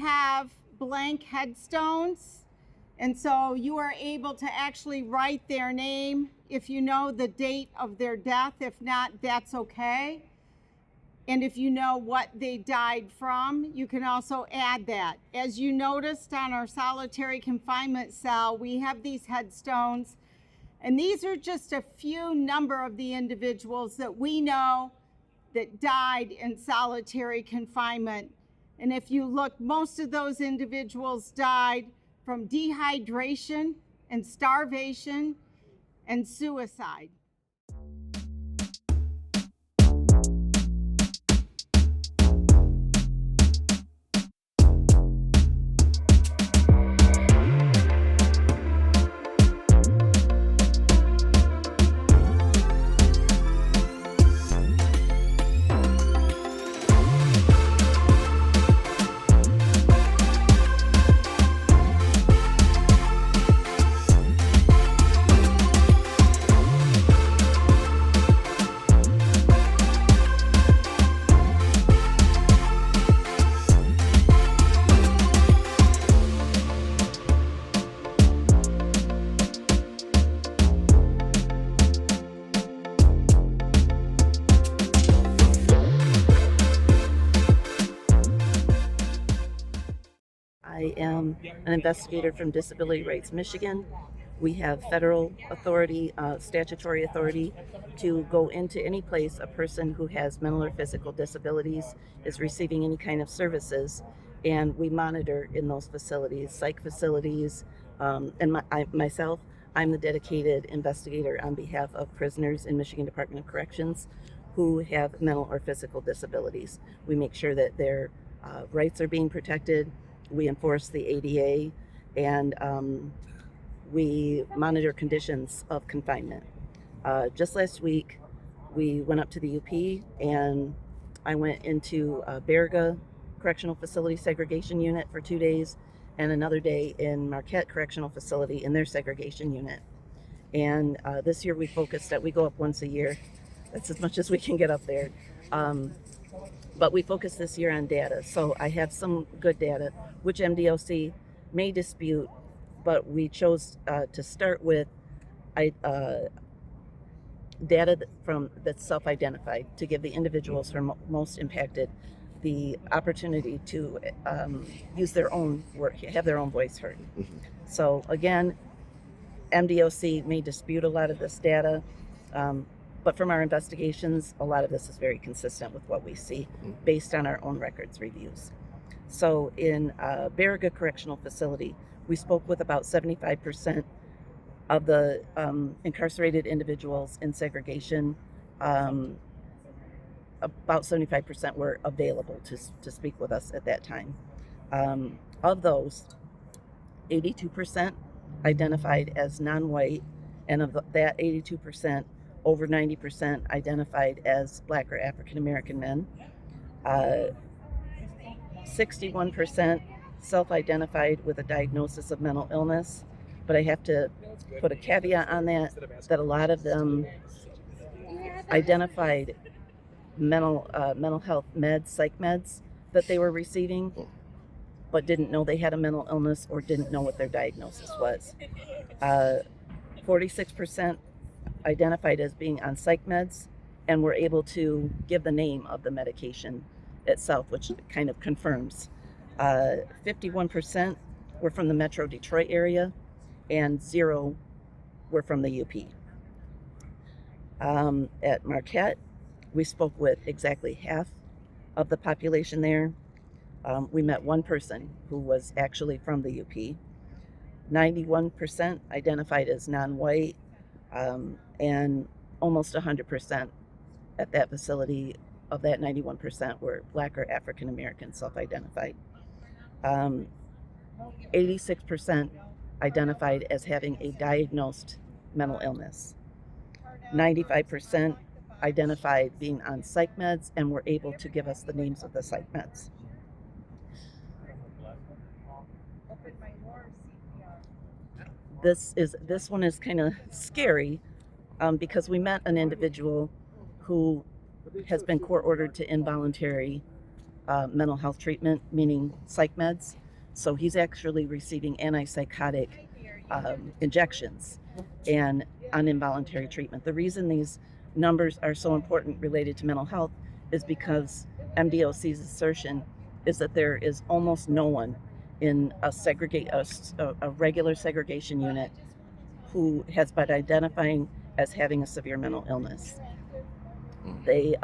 have blank headstones, and so you are able to actually write their name if you know the date of their death. If not, that's okay. And if you know what they died from, you can also add that. As you noticed on our solitary confinement cell, we have these headstones, and these are just a few number of the individuals that we know that died in solitary confinement. And if you look, most of those individuals died from dehydration and starvation and suicide. I am an investigator from Disability Rights Michigan. We have federal authority, statutory authority to go into any place a person who has mental or physical disabilities is receiving any kind of services, and we monitor in those facilities, psych facilities, and myself, I'm the dedicated investigator on behalf of prisoners in Michigan Department of Corrections who have mental or physical disabilities. We make sure that their rights are being protected. We enforce the ADA, and we monitor conditions of confinement. Just last week, we went up to the UP, and I went into Berga Correctional Facility Segregation Unit for 2 days, and another day in Marquette Correctional Facility in their segregation unit. And this year we go up once a year. That's as much as we can get up there. But we focus this year on data. So I have some good data, which MDOC may dispute, but we chose to start with data that's self-identified to give the individuals who are most impacted the opportunity to use their own work, have their own voice heard. Mm-hmm. So again, MDOC may dispute a lot of this data, but from our investigations, a lot of this is very consistent with what we see based on our own records reviews. So in Berga Correctional Facility, we spoke with about 75% of the incarcerated individuals in segregation. About 75% were available to speak with us at that time. Of those, 82% identified as non-white, and of that 82%, over 90% identified as Black or African American men. 61% self-identified with a diagnosis of mental illness, but I have to put a caveat on that a lot of them identified mental health meds, psych meds that they were receiving, but didn't know they had a mental illness or didn't know what their diagnosis was. 46% identified as being on psych meds and were able to give the name of the medication itself, which kind of confirms. 51% were from the Metro Detroit area, and 0 were from the UP. At Marquette, we spoke with exactly half of the population there. We met one person who was actually from the UP. 91% identified as non-white, and almost 100% at that facility of that 91% were Black or African American self-identified. 86% identified as having a diagnosed mental illness. 95% identified being on psych meds and were able to give us the names of the psych meds. This one is kind of scary because we met an individual who has been court ordered to involuntary mental health treatment, meaning psych meds. So he's actually receiving antipsychotic injections and on involuntary treatment. The reason these numbers are so important related to mental health is because MDOC's assertion is that there is almost no one in a regular segregation unit who has been identifying as having a severe mental illness. They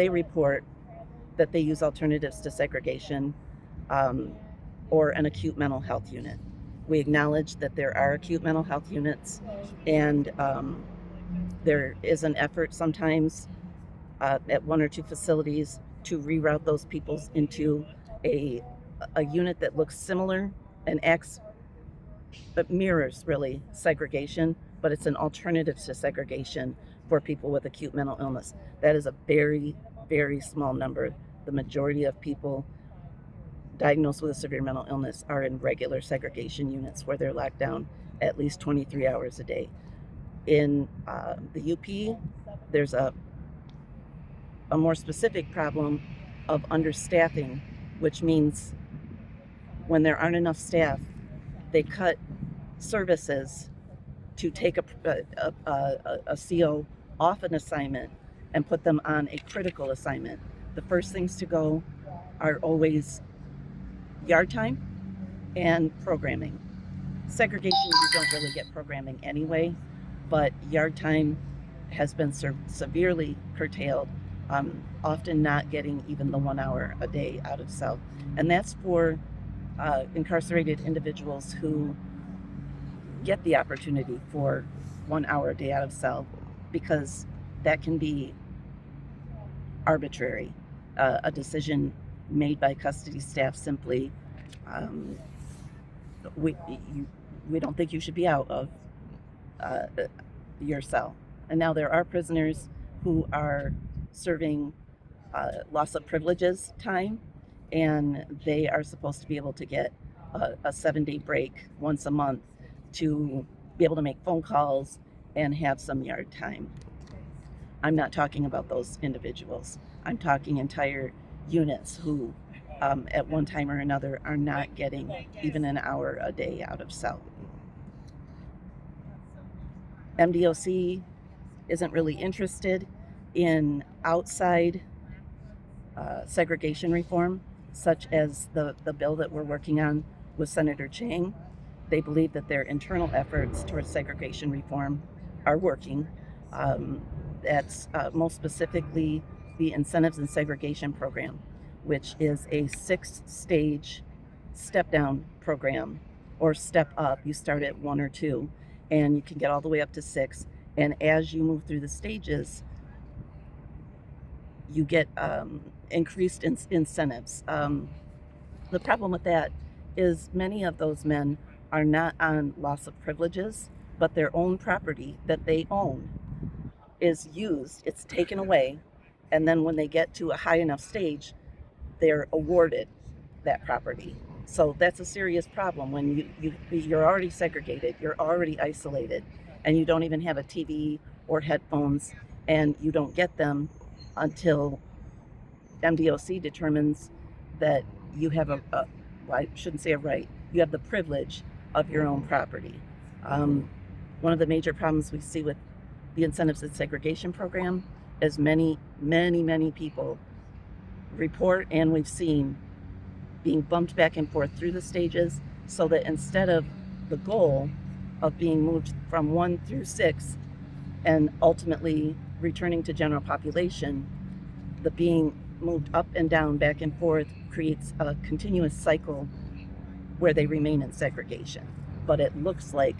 report that they use alternatives to segregation or an acute mental health unit. We acknowledge that there are acute mental health units, and there is an effort sometimes at one or two facilities to reroute those people into a unit that looks similar and acts, but mirrors really segregation, but it's an alternative to segregation for people with acute mental illness. That is a very, very small number. The majority of people diagnosed with a severe mental illness are in regular segregation units where they're locked down at least 23 hours a day. In the UP, there's a more specific problem of understaffing, which means when there aren't enough staff, they cut services to take a CO off an assignment and put them on a critical assignment. The first things to go are always yard time and programming. Segregation, you don't really get programming anyway, but yard time has been severely curtailed, often not getting even the 1 hour a day out of cell. And that's for incarcerated individuals who get the opportunity for 1 hour a day out of cell, because that can be arbitrary, a decision made by custody staff simply. We don't think you should be out of your cell. And now there are prisoners who are serving loss of privileges time, and they are supposed to be able to get a 7-day break once a month to be able to make phone calls and have some yard time. I'm not talking about those individuals. I'm talking entire units who at one time or another are not getting even an hour a day out of cell. MDOC isn't really interested in outside segregation reform, such as the bill that we're working on with Senator Chang. They believe that their internal efforts towards segregation reform are working. That's most specifically the Incentives in Segregation program, which is a 6-stage step-down program, or step up. You start at 1 or 2, and you can get all the way up to 6. And as you move through the stages, you get increased incentives. The problem with that is many of those men are not on loss of privileges, but their own property that they own is used, it's taken away, and then when they get to a high enough stage, they're awarded that property. So that's a serious problem when you're already segregated, you're already isolated, and you don't even have a TV or headphones, and you don't get them until MDOC determines that you have well, I shouldn't say a right, you have the privilege of your own property. One of the major problems we see with the Incentives in Segregation program is many people report, and we've seen, being bumped back and forth through the stages, so that instead of the goal of being moved from 1 through 6 and ultimately returning to general population, the being moved up and down, back and forth, creates a continuous cycle where they remain in segregation. But it looks like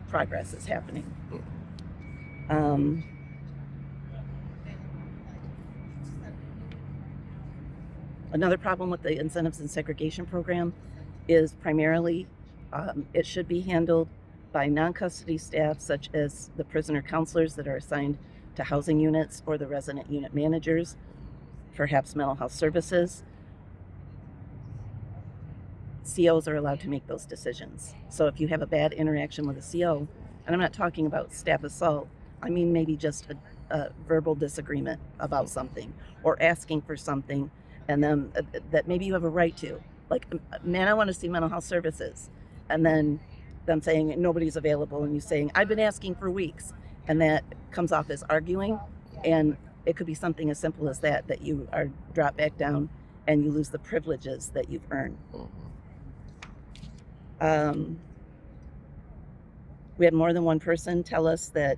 progress is happening. Another problem with the Incentives in Segregation program is primarily it should be handled by non-custody staff, such as the prisoner counselors that are assigned to housing units, or the resident unit managers, perhaps mental health services. COs are allowed to make those decisions. So if you have a bad interaction with a CO, and I'm not talking about staff assault, I mean maybe just a verbal disagreement about something, or asking for something, and then that maybe you have a right to. Like, man, I want to see mental health services, and then them saying nobody's available, and you saying I've been asking for weeks, and that comes off as arguing, and it could be something as simple as that you are dropped back down and you lose the privileges that you've earned. We had more than one person tell us that,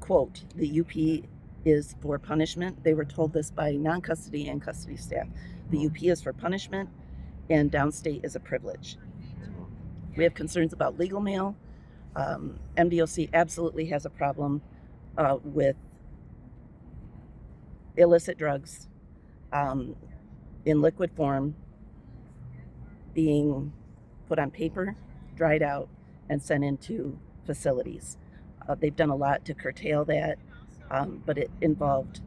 quote, the UP is for punishment. They were told this by non-custody and custody staff. The UP is for punishment, and downstate is a privilege. We have concerns about legal mail. MDOC absolutely has a problem with illicit drugs in liquid form being put on paper, dried out, and sent into facilities. They've done a lot to curtail that, but it involved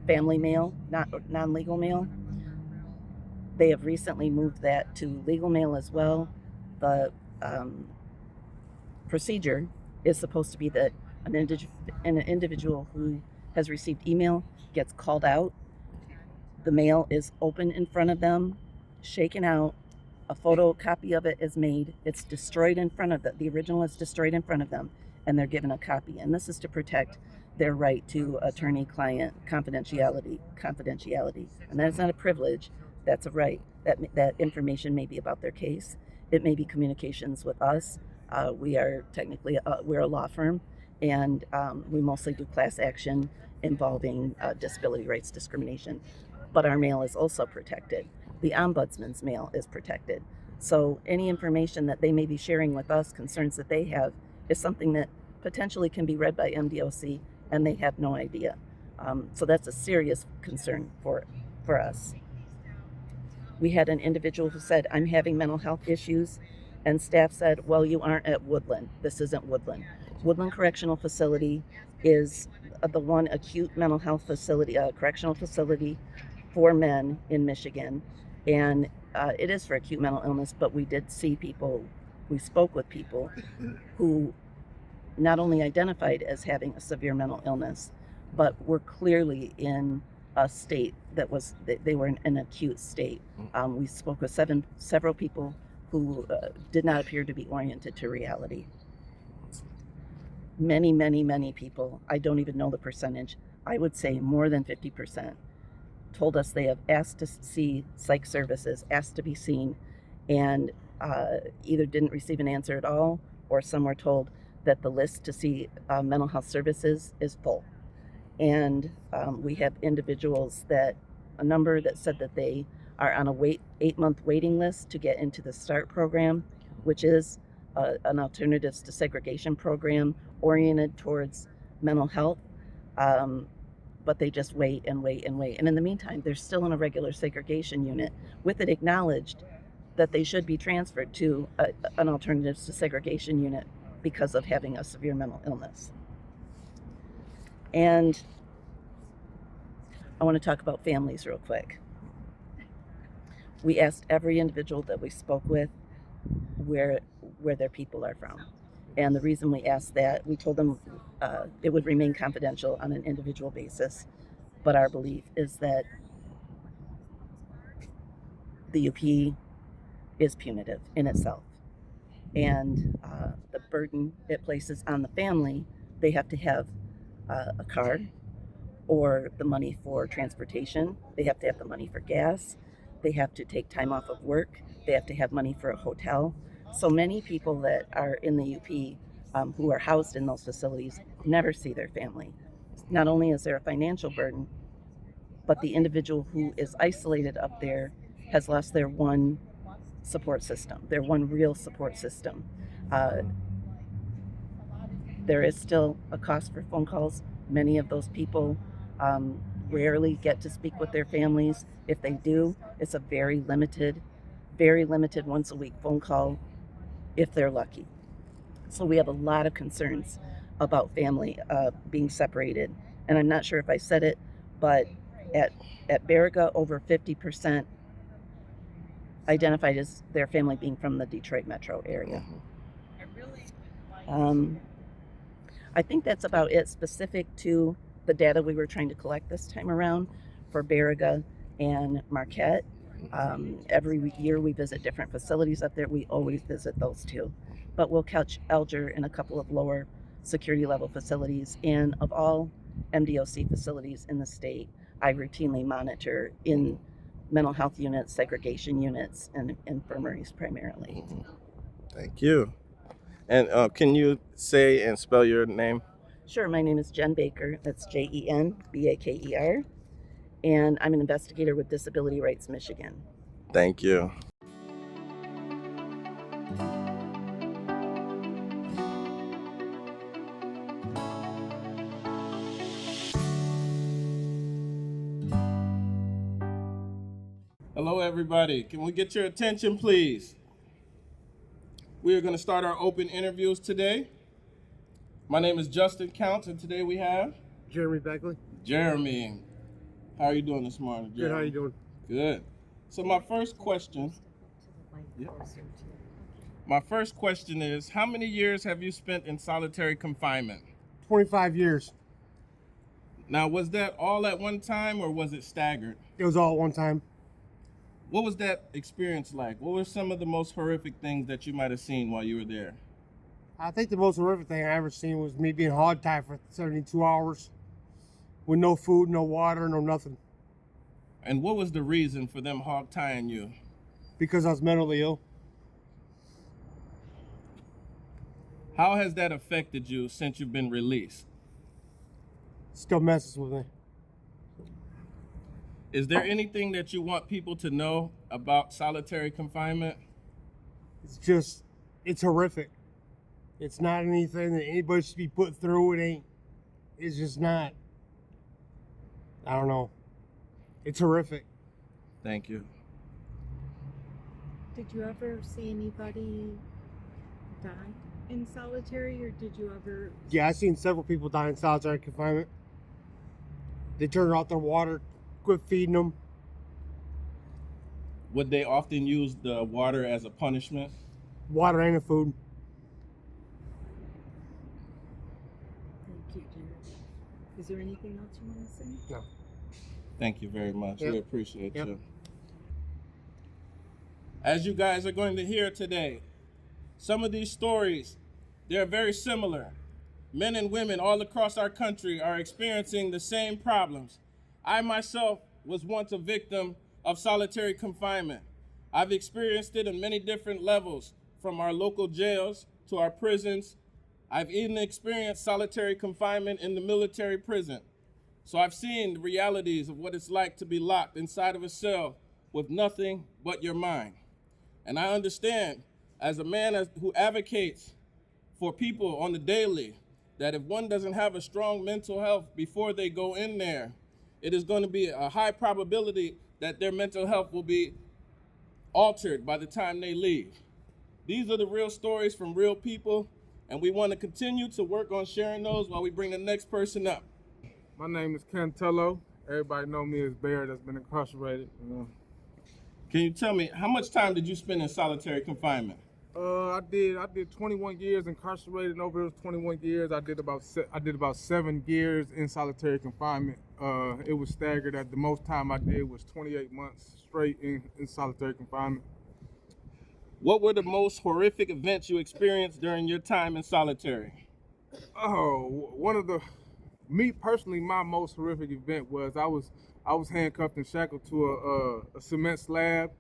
family mail, not non-legal mail. They have recently moved that to legal mail as well. The procedure is supposed to be that an individual who has received email gets called out. The mail is open in front of them, shaken out. A photocopy of it is made. It's destroyed in front of them. The original is destroyed in front of them, and they're given a copy. And this is to protect their right to attorney-client confidentiality. And that is not a privilege. That's a right. That information may be about their case. It may be communications with us. We are technically we're a law firm, and we mostly do class action involving disability rights discrimination. But our mail is also protected. The ombudsman's mail is protected. So any information that they may be sharing with us, concerns that they have, is something that potentially can be read by MDOC, and they have no idea. So that's a serious concern for us. We had an individual who said, I'm having mental health issues, and staff said, well, you aren't at Woodland. This isn't Woodland. Woodland Correctional Facility is the one acute mental health facility, correctional facility for men in Michigan. And it is for acute mental illness, but we did see people, we spoke with people who not only identified as having a severe mental illness, but were clearly in a state that was, they were in an acute state. We spoke with several people who did not appear to be oriented to reality. Many people, I don't even know the percentage, I would say more than 50%, told us they have asked to see psych services, asked to be seen, and either didn't receive an answer at all, or some were told that the list to see mental health services is full. And we have individuals a number that said that they are on a 8-month waiting list to get into the START program, which is an alternatives to segregation program oriented towards mental health. But they just wait. And in the meantime, they're still in a regular segregation unit with it acknowledged that they should be transferred to an alternatives to segregation unit because of having a severe mental illness. And I want to talk about families real quick. We asked every individual that we spoke with where their people are from. And the reason we asked that, we told them it would remain confidential on an individual basis. But our belief is that the UP is punitive in itself. And the burden it places on the family, they have to have a car or the money for transportation. They have to have the money for gas. They have to take time off of work. They have to have money for a hotel. So many people that are in the UP who are housed in those facilities never see their family. Not only is there a financial burden, but the individual who is isolated up there has lost their one support system, their one real support system. There is still a cost for phone calls. Many of those people rarely get to speak with their families. If they do, it's a very limited once a week phone call if they're lucky. So we have a lot of concerns about family being separated. And I'm not sure if I said it, but at Baraga, over 50% identified as their family being from the Detroit metro area. I think that's about it specific to the data we were trying to collect this time around. for Baraga and Marquette. Every year we visit different facilities up there. We always visit those two. But we'll catch Alger in a couple of lower security level facilities. And of all MDOC facilities in the state, I routinely monitor in mental health units, segregation units, and infirmaries primarily. Thank you. And can you say and spell your name? Sure, my name is Jen Baker. That's JenBaker. And I'm an investigator with Disability Rights Michigan. Thank you. Hello, everybody. Can we get your attention, please? We are going to start our open interviews today. My name is Justin Counts, and today we have Jeremy Beckley. Jeremy. How are you doing this morning, Jeremy? Good, how you doing? Good. So my first question is, how many years have you spent in solitary confinement? 25 years. Now, was that all at one time or was it staggered? It was all at one time. What was that experience like? What were some of the most horrific things that you might have seen while you were there? I think the most horrific thing I ever seen was me being hog-tied for 72 hours with no food, no water, no nothing. And what was the reason for them hog tying you? Because I was mentally ill. How has that affected you since you've been released? Still messes with me. Is there anything that you want people to know about solitary confinement? It's horrific. It's not anything that anybody should be put through. It's just not. I don't know. It's horrific. Thank you. Did you ever see anybody die in solitary, or did you ever? Yeah, I've seen several people die in solitary confinement. They turn off their water, quit feeding them. Would they often use the water as a punishment? Water and the food. Thank you, Jared. Is there anything else you want to say? No. Thank you very much. Yep. We appreciate Yep. you. As you guys are going to hear today, some of these stories, they're very similar. Men and women all across our country are experiencing the same problems. I myself was once a victim of solitary confinement. I've experienced it in many different levels, from our local jails to our prisons. I've even experienced solitary confinement in the military prison. So I've seen the realities of what it's like to be locked inside of a cell with nothing but your mind. And I understand, as a man who advocates for people on the daily, that if one doesn't have a strong mental health before they go in there, it is going to be a high probability that their mental health will be altered by the time they leave. These are the real stories from real people, and we want to continue to work on sharing those while we bring the next person up. My name is Ken Tello. Everybody know me as Bear that's been incarcerated. Can you tell me, how much time did you spend in solitary confinement? I did 21 years incarcerated, and over those 21 years, I did about 7 years in solitary confinement. It was staggered. At the most time I did was 28 months straight in solitary confinement. What were the most horrific events you experienced during your time in solitary? Me personally, my most horrific event was I was handcuffed and shackled to a cement slab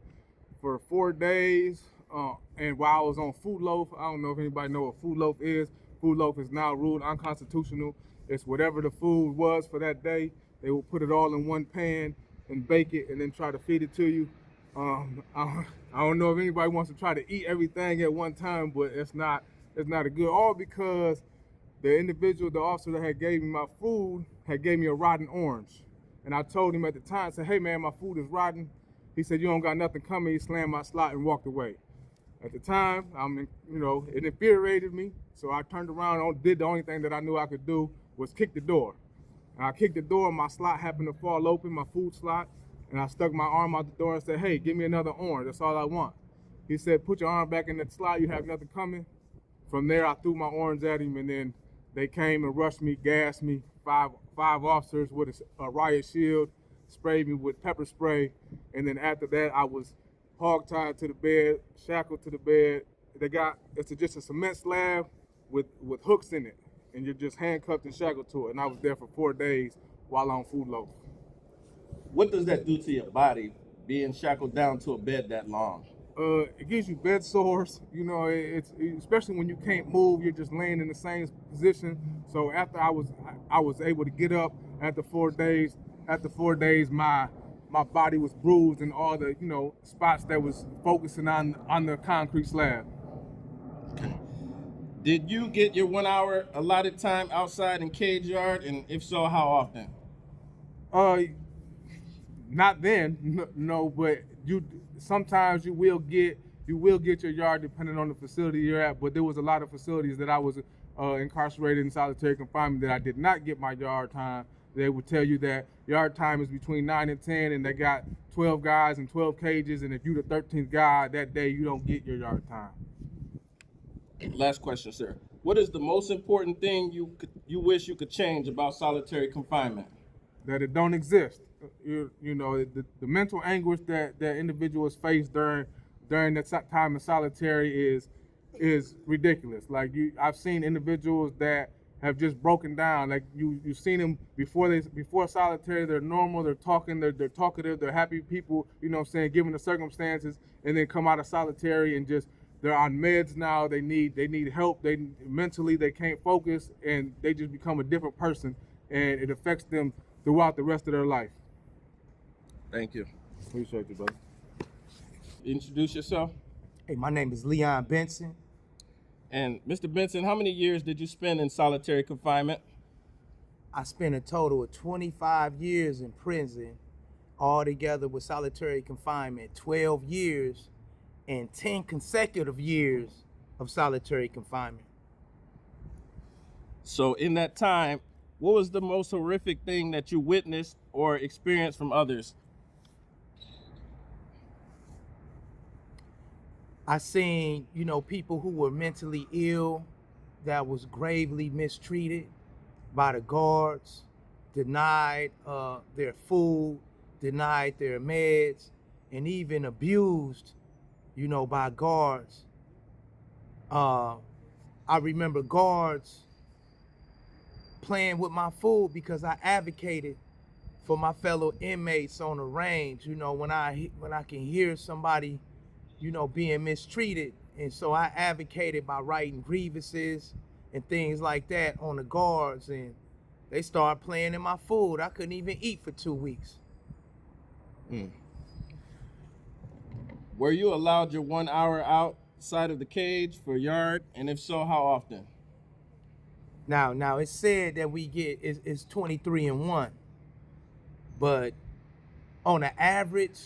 for 4 days. And while I was on food loaf, I don't know if anybody know what food loaf is. Food loaf is now ruled unconstitutional. It's whatever the food was for that day. They will put it all in one pan and bake it and then try to feed it to you. I don't know if anybody wants to try to eat everything at one time, but it's not a good, all because the officer that had gave me my food had gave me a rotten orange. And I told him at the time, I said, hey man, my food is rotten. He said, you don't got nothing coming. He slammed my slot and walked away. At the time, it infuriated me. So I turned around and did the only thing that I knew I could do was kick the door. And I kicked the door, and my slot happened to fall open, my food slot. And I stuck my arm out the door and said, hey, give me another orange. That's all I want. He said, put your arm back in the slot. You have nothing coming. From there, I threw my orange at him, and then they came and rushed me, gassed me. Five officers with a riot shield sprayed me with pepper spray, and then after that I was hog-tied to the bed, shackled to the bed. It's just a cement slab with hooks in it, and you're just handcuffed and shackled to it. And I was there for 4 days while on food loaf. What does that do to your body, being shackled down to a bed that long? It gives you bed sores. You know, especially when you can't move, you're just laying in the same position. So after I was able to get up after 4 days. After 4 days, my body was bruised and all the spots that was focusing on the concrete slab. Did you get your 1 hour allotted time outside in cage yard, and if so, how often? Not then, no, but sometimes you will get your yard depending on the facility you're at. But there was a lot of facilities that I was incarcerated in solitary confinement that I did not get my yard time. They would tell you that yard time is between 9 and 10, and they got 12 guys in 12 cages, and if you're the 13th guy that day, you don't get your yard time. Last question, sir. What is the most important thing you wish you could change about solitary confinement? That it don't exist. The mental anguish that individuals face during that time in solitary is ridiculous. Like I've seen individuals that have just broken down. Like you've seen them before solitary, they're normal, they're talking, they're talkative, they're happy people, given the circumstances, and then come out of solitary and just they're on meds now, they need help, mentally they can't focus, and they just become a different person, and it affects them throughout the rest of their life. Thank you. Appreciate you, brother. Introduce yourself. Hey, my name is Leon Benson. And Mr. Benson, how many years did you spend in solitary confinement? I spent a total of 25 years in prison, all together with solitary confinement, 12 years and 10 consecutive years of solitary confinement. So in that time, what was the most horrific thing that you witnessed or experienced from others? I seen, people who were mentally ill that was gravely mistreated by the guards, denied their food, denied their meds, and even abused, by guards. I remember guards playing with my food because I advocated for my fellow inmates on the range. When I can hear somebody being mistreated. And so I advocated by writing grievances and things like that on the guards, and they started playing in my food. I couldn't even eat for 2 weeks. Were you allowed your 1 hour outside of the cage for yard, and if so, how often? Now it's said that we get it's 23 and 1, but on an average,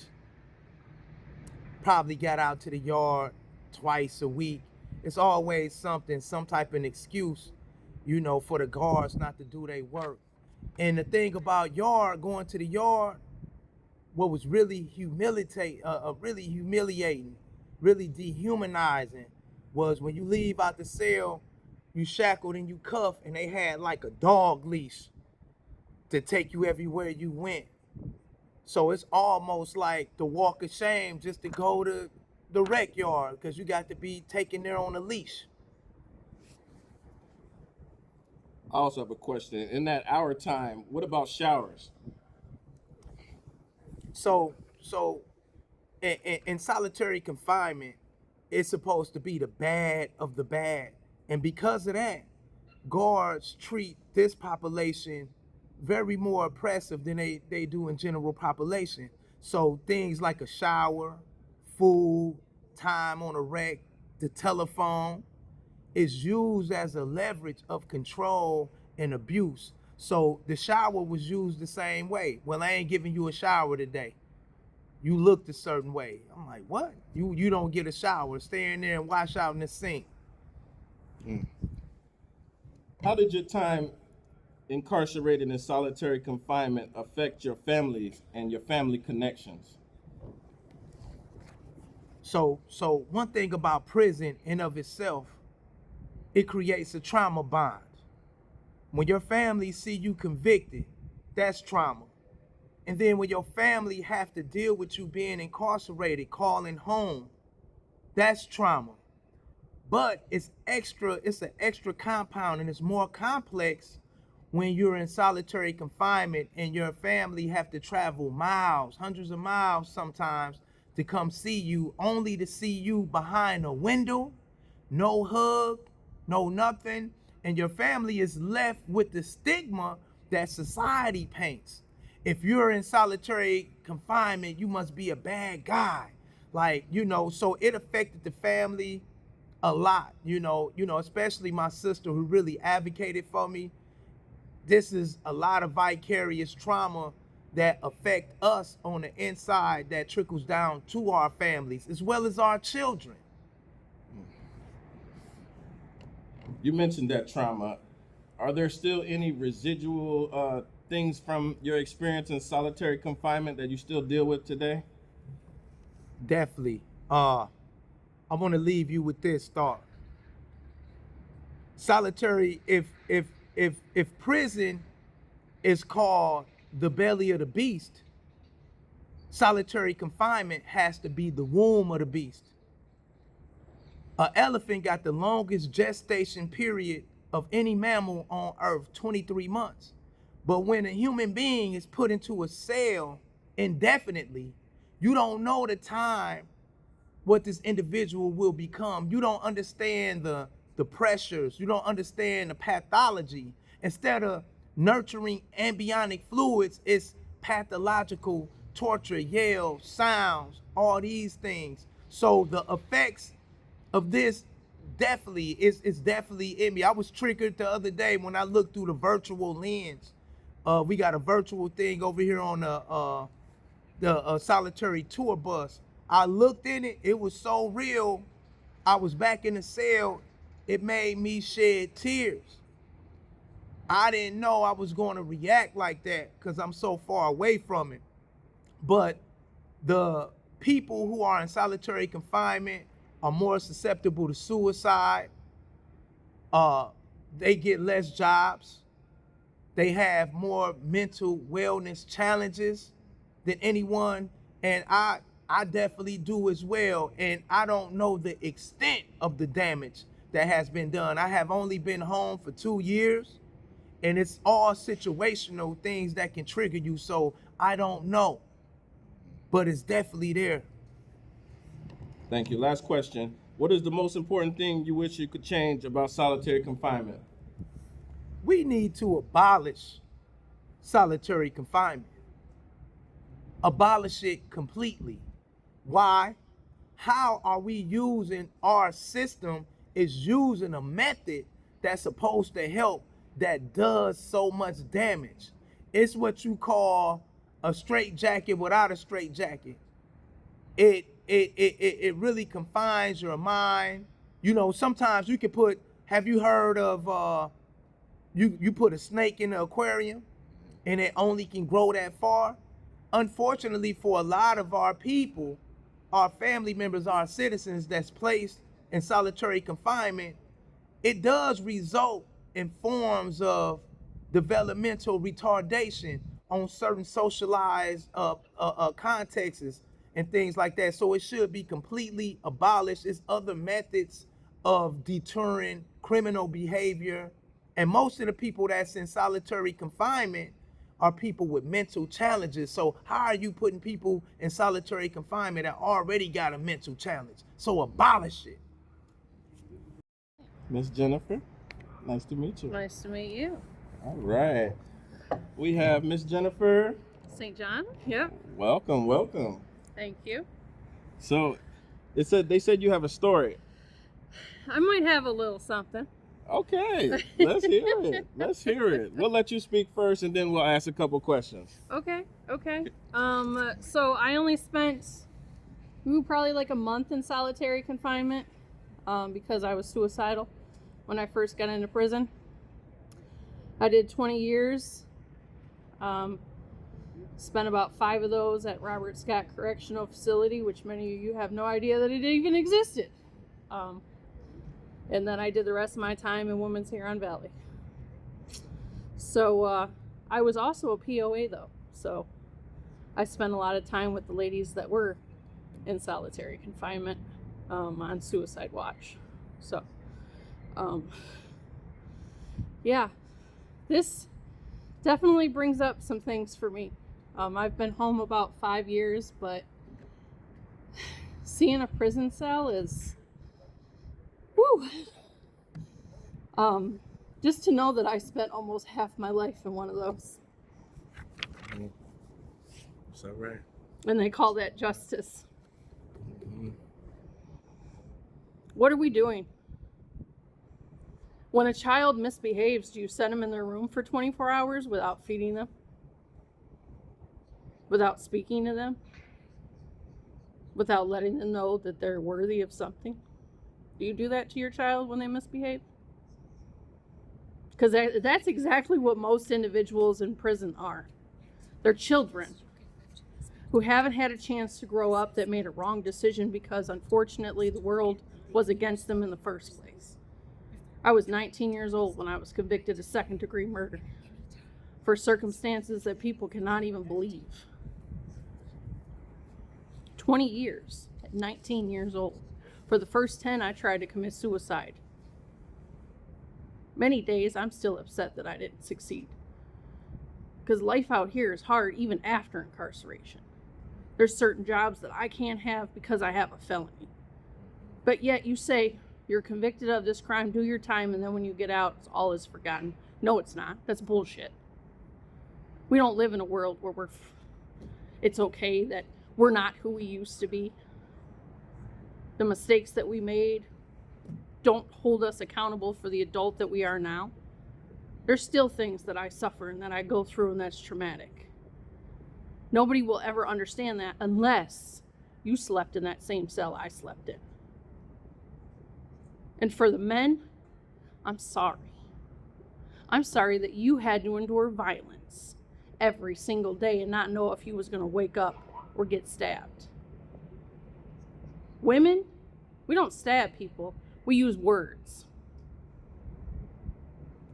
probably got out to the yard twice a week. It's always some type of excuse, for the guards not to do their work. And the thing about going to the yard, what was really humiliating, really dehumanizing, was when you leave out the cell, you shackled and you cuffed, and they had like a dog leash to take you everywhere you went. So it's almost like the walk of shame just to go to the rec yard, because you got to be taken there on a leash. I also have a question. In that hour time, what about showers? So in solitary confinement, it's supposed to be the bad of the bad. And because of that, guards treat this population very more oppressive than they do in general population. So things like a shower, food, time on a rec, the telephone is used as a leverage of control and abuse. So the shower was used the same way. Well, I ain't giving you a shower today. You looked a certain way. I'm like, what? You don't get a shower. Stay in there and wash out in the sink. How did your time incarcerated in solitary confinement affect your families and your family connections? So one thing about prison in of itself, it creates a trauma bond. When your family see you convicted, that's trauma. And then when your family have to deal with you being incarcerated, calling home, that's trauma. But it's an extra compound, and it's more complex when you're in solitary confinement and your family have to travel miles, hundreds of miles sometimes, to come see you, only to see you behind a window, no hug, no nothing, and your family is left with the stigma that society paints. If you're in solitary confinement, you must be a bad guy. Like, so it affected the family a lot, especially my sister who really advocated for me. This is a lot of vicarious trauma that affect us on the inside that trickles down to our families as well as our children. You mentioned that trauma. Are there still any residual things from your experience in solitary confinement that you still deal with today? Definitely. I want to leave you with this thought. Solitary, if prison is called the belly of the beast, solitary confinement has to be the womb of the beast. An elephant got the longest gestation period of any mammal on earth, 23 months. But when a human being is put into a cell indefinitely, you don't know the time what this individual will become. You don't understand the pressures. You don't understand the pathology. Instead of nurturing embryonic fluids, it's pathological torture, yells, sounds, all these things. So the effects of this definitely is definitely in me. I was triggered the other day when I looked through the virtual lens. We got a virtual thing over here on the solitary tour bus. I looked in it, it was so real. I was back in the cell, it made me shed tears. I didn't know I was going to react like that because I'm so far away from it. But the people who are in solitary confinement are more susceptible to suicide. They get less jobs. They have more mental wellness challenges than anyone. And I definitely do as well. And I don't know the extent of the damage that has been done. I have only been home for 2 years, and it's all situational things that can trigger you. So I don't know, but it's definitely there. Thank you. Last question. What is the most important thing you wish you could change about solitary confinement? We need to abolish solitary confinement. Abolish it completely. Why? How are we using our system is using a method that's supposed to help that does so much damage. It's what you call a straitjacket without a straitjacket. It really confines your mind. Sometimes you can put, have you heard of you put a snake in the aquarium and it only can grow that far? Unfortunately, for a lot of our people, our family members, our citizens that's placed in solitary confinement, it does result in forms of developmental retardation on certain socialized contexts and things like that. So it should be completely abolished. There's other methods of deterring criminal behavior. And most of the people that's in solitary confinement are people with mental challenges. So how are you putting people in solitary confinement that already got a mental challenge? So abolish it. Miss Jennifer, nice to meet you. Nice to meet you. All right. We have Miss Jennifer. St. John? Yep. Welcome, welcome. Thank you. So they said you have a story. I might have a little something. Okay, let's hear it. Let's hear it. We'll let you speak first and then we'll ask a couple questions. Okay. So I only spent probably like a month in solitary confinement because I was suicidal when I first got into prison. I did 20 years. Spent about 5 of those at Robert Scott Correctional Facility, which many of you have no idea that it even existed. And then I did the rest of my time in Women's Huron Valley. So I was also a POA though. So I spent a lot of time with the ladies that were in solitary confinement on suicide watch. So, yeah, this definitely brings up some things for me. I've been home about 5 years, but seeing a prison cell is, whew. Just to know that I spent almost half my life in one of those. Is that right? And they call that justice. What are we doing? When a child misbehaves, do you set them in their room for 24 hours without feeding them? Without speaking to them? Without letting them know that they're worthy of something? Do you do that to your child when they misbehave? Because that's exactly what most individuals in prison are. They're children who haven't had a chance to grow up, that made a wrong decision because unfortunately the world was against them in the first place. I was 19 years old when I was convicted of second-degree murder for circumstances that people cannot even believe. 20 years at 19 years old. For the first 10, I tried to commit suicide. Many days, I'm still upset that I didn't succeed. Because life out here is hard even after incarceration. There's certain jobs that I can't have because I have a felony. But yet you say, you're convicted of this crime, do your time, and then when you get out, all is forgotten. No, it's not. That's bullshit. We don't live in a world where it's okay that we're not who we used to be. The mistakes that we made don't hold us accountable for the adult that we are now. There's still things that I suffer and that I go through, and that's traumatic. Nobody will ever understand that unless you slept in that same cell I slept in. And for the men, I'm sorry. I'm sorry that you had to endure violence every single day and not know if you was going to wake up or get stabbed. Women, we don't stab people. We use words.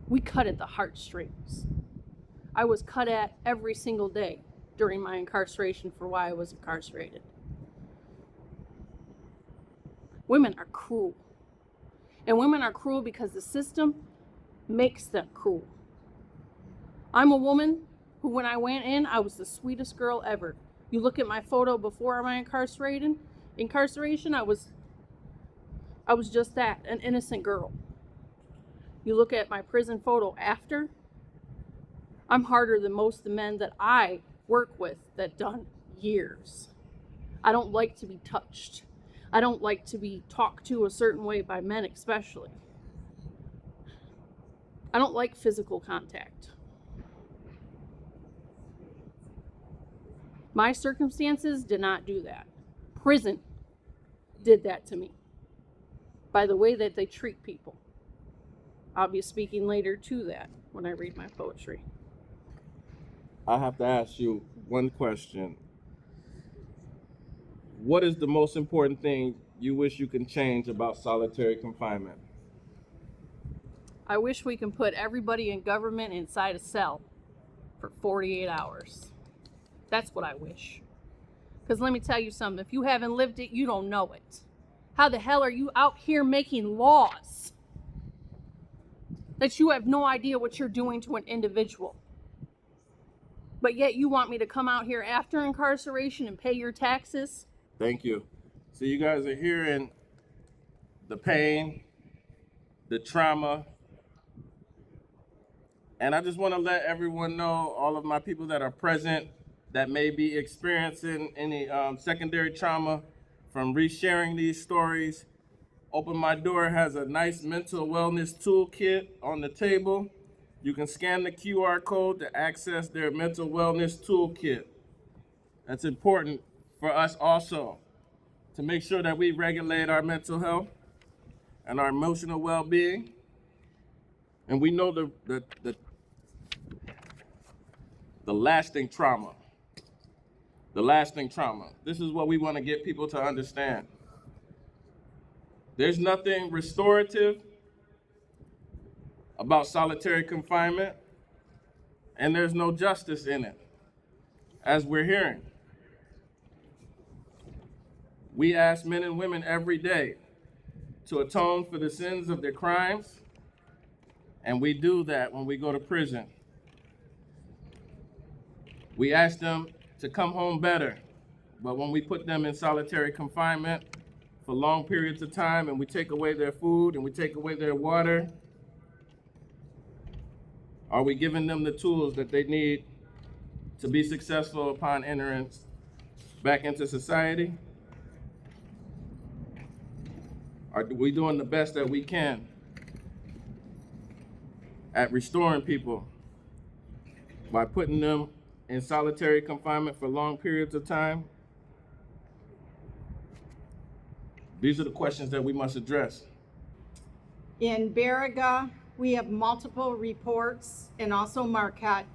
We cut at the heartstrings. I was cut at every single day during my incarceration for why I was incarcerated. Women are cruel. And women are cruel because the system makes them cruel. I'm a woman who, when I went in, I was the sweetest girl ever. You look at my photo before my incarceration, I was just that, an innocent girl. You look at my prison photo after, I'm harder than most of the men that I work with that done years. I don't like to be touched. I don't like to be talked to a certain way by men especially. I don't like physical contact. My circumstances did not do that. Prison did that to me by the way that they treat people. I'll be speaking later to that when I read my poetry. I have to ask you one question. What is the most important thing you wish you can change about solitary confinement? I wish we can put everybody in government inside a cell for 48 hours. That's what I wish. Because let me tell you something, if you haven't lived it, you don't know it. How the hell are you out here making laws that you have no idea what you're doing to an individual? But yet you want me to come out here after incarceration and pay your taxes? Thank you. So you guys are hearing the pain, the trauma, and I just want to let everyone know, all of my people that are present that may be experiencing any secondary trauma from resharing these stories, Open My Door has a nice mental wellness toolkit on the table. You can scan the QR code to access their mental wellness toolkit. That's important for us also to make sure that we regulate our mental health and our emotional well-being. And we know the lasting trauma. The lasting trauma. This is what we want to get people to understand. There's nothing restorative about solitary confinement, and there's no justice in it, as we're hearing. We ask men and women every day to atone for the sins of their crimes, and we do that when we go to prison. We ask them to come home better, but when we put them in solitary confinement for long periods of time and we take away their food and we take away their water, are we giving them the tools that they need to be successful upon entering back into society? Are we doing the best that we can at restoring people by putting them in solitary confinement for long periods of time? These are the questions that we must address. In Baraga, we have multiple reports, and also Marquette,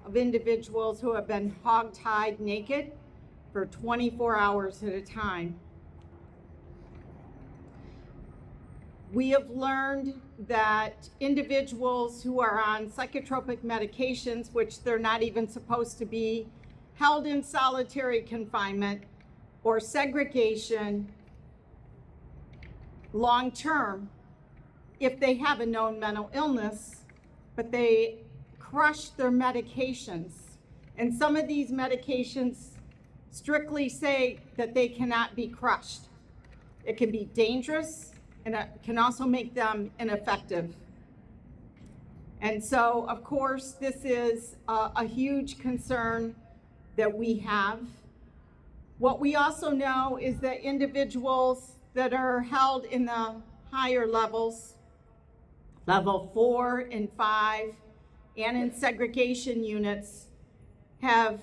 of individuals who have been hog-tied naked for 24 hours at a time. We have learned that individuals who are on psychotropic medications, which they're not even supposed to be, held in solitary confinement or segregation long-term, if they have a known mental illness, but they crush their medications. And some of these medications strictly say that they cannot be crushed. It can be dangerous, and it can also make them ineffective. And so, of course, this is a huge concern that we have. What we also know is that individuals that are held in the higher levels, level 4 and 5, and in segregation units, have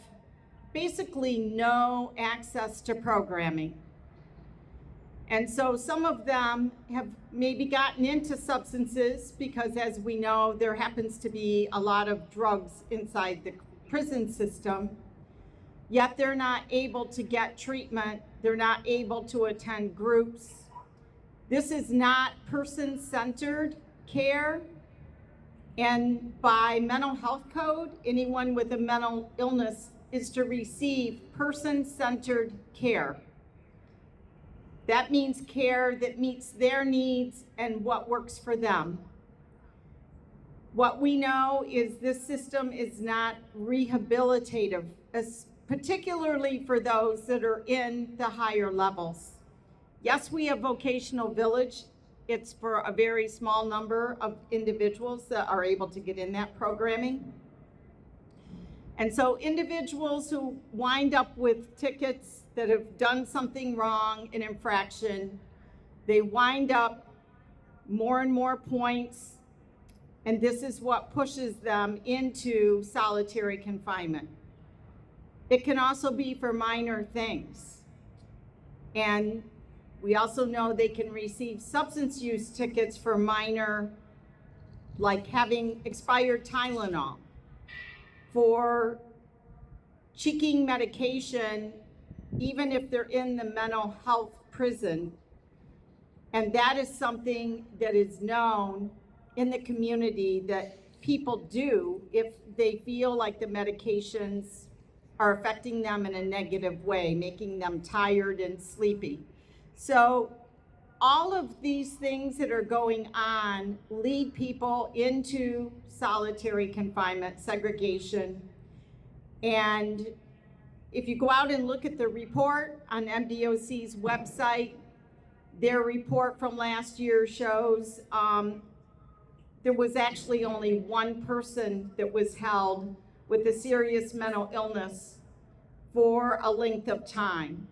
basically no access to programming. And so some of them have maybe gotten into substances because, as we know, there happens to be a lot of drugs inside the prison system, yet they're not able to get treatment. They're not able to attend groups. This is not person-centered care. And by mental health code, anyone with a mental illness is to receive person-centered care. That means care that meets their needs and what works for them. What we know is this system is not rehabilitative, particularly for those that are in the higher levels. Yes, we have Vocational Village. It's for a very small number of individuals that are able to get in that programming. And so individuals who wind up with tickets that have done something wrong, an infraction, they wind up more and more points, and this is what pushes them into solitary confinement. It can also be for minor things. And we also know they can receive substance use tickets for minor, like having expired Tylenol, for cheeking medication, even if they're in the mental health prison. And that is something that is known in the community that people do if they feel like the medications are affecting them in a negative way, making them tired and sleepy. So all of these things that are going on lead people into solitary confinement, segregation. And if you go out and look at the report on MDOC's website, their report from last year shows there was actually only one person that was held with a serious mental illness for a length of time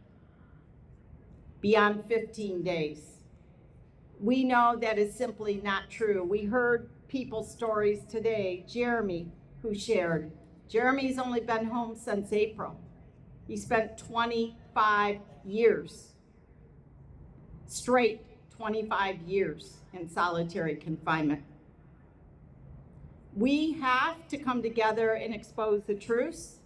beyond 15 days. We know that is simply not true. We heard people's stories today. Jeremy, who shared. Jeremy's only been home since April. He spent 25 years, straight 25 years in solitary confinement. We have to come together and expose the truths.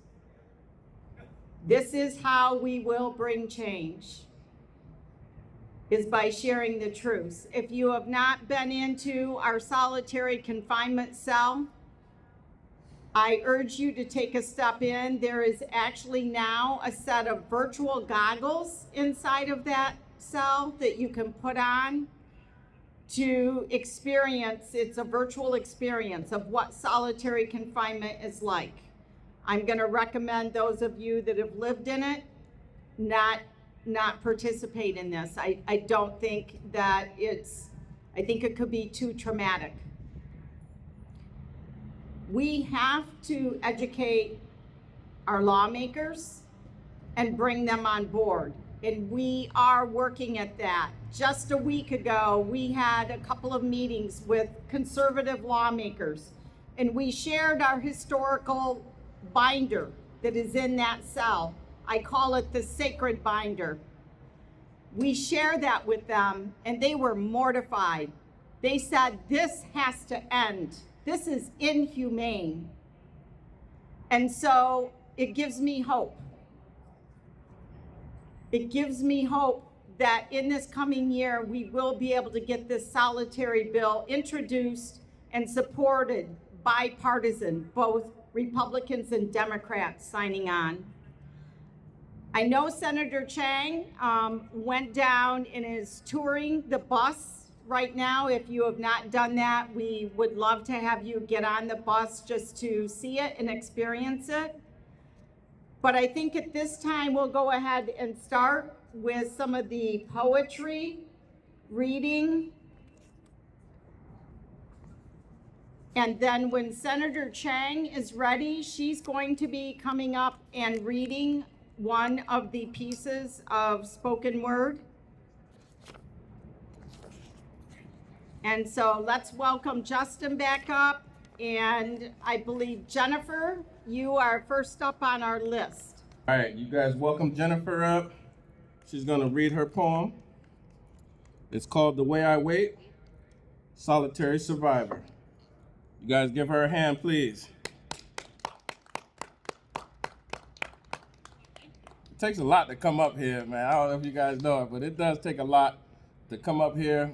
This is how we will bring change, is by sharing the truths. If you have not been into our solitary confinement cell, I urge you to take a step in. There is actually now a set of virtual goggles inside of that cell that you can put on to experience. It's a virtual experience of what solitary confinement is like. I'm going to recommend those of you that have lived in it not participate in this. I don't think that I think it could be too traumatic. We have to educate our lawmakers and bring them on board. And we are working at that. Just a week ago, we had a couple of meetings with conservative lawmakers, and we shared our historical binder that is in that cell. I call it the sacred binder. We shared that with them, and they were mortified. They said, this has to end. This is inhumane. And so it gives me hope. It gives me hope that in this coming year, we will be able to get this solitary bill introduced and supported bipartisan, both Republicans and Democrats signing on. I know Senator Chang went down and is touring the bus right now. If you have not done that, we would love to have you get on the bus just to see it and experience it. But I think at this time, we'll go ahead and start with some of the poetry reading. And then when Senator Chang is ready, she's going to be coming up and reading one of the pieces of spoken word. And so let's welcome Justin back up. And I believe Jennifer, you are first up on our list. All right, you guys welcome Jennifer up. She's gonna read her poem. It's called The Way I Wait, Solitary Survivor. You guys give her a hand, please. It takes a lot to come up here, man. I don't know if you guys know it, but it does take a lot to come up here.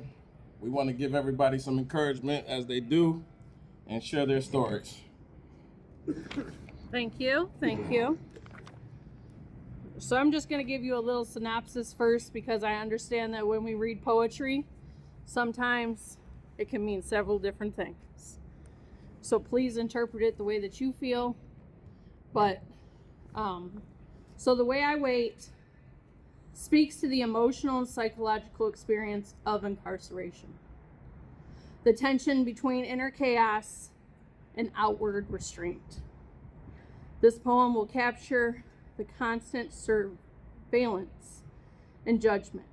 We want to give everybody some encouragement as they do and share their stories. Thank you. Thank you. So I'm just going to give you a little synopsis first, because I understand that when we read poetry, sometimes it can mean several different things. So please interpret it the way that you feel. But so The Way I Wait speaks to the emotional and psychological experience of incarceration. The tension between inner chaos and outward restraint. This poem will capture the constant surveillance and judgment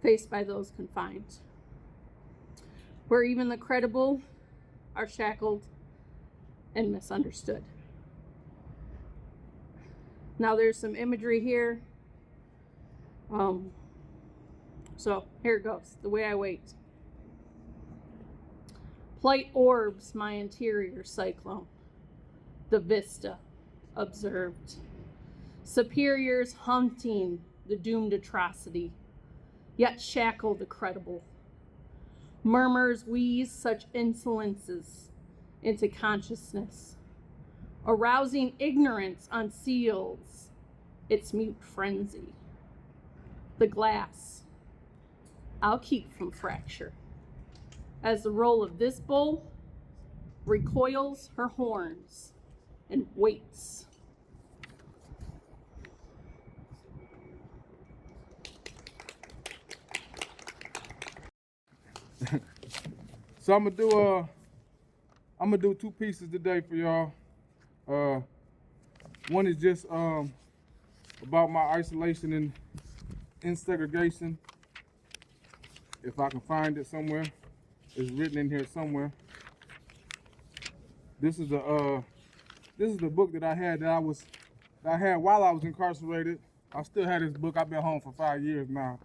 faced by those confined, where even the credible are shackled and misunderstood. Now there's some imagery here. So here it goes. The Way I Wait. Plight orbs my interior cyclone. The vista observed. Superiors hunting the doomed atrocity, yet shackle the credible. Murmurs wheeze such insolences into consciousness, arousing ignorance unseals its mute frenzy. The glass I'll keep from fracture, as the roll of this bull recoils her horns and waits. So I'm gonna do two pieces today for y'all. One is just about my isolation and segregation. If I can find it somewhere, it's written in here somewhere. This is the book that I had while I was incarcerated. I still had this book. I've been home for 5 years now,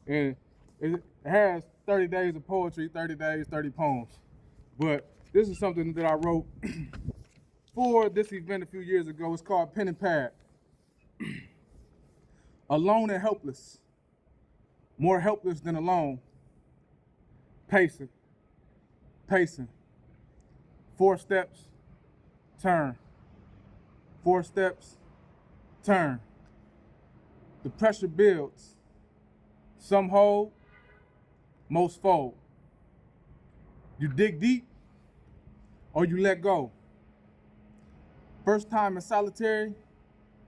and it has 30 days of poetry, 30 days, 30 poems. But this is something that I wrote for this event a few years ago. It's called Pen and Pad. Alone and helpless, more helpless than alone. Pacing. 4 steps, turn. 4 steps, turn. The pressure builds. Some hold, most fold. You dig deep or you let go. First time in solitary,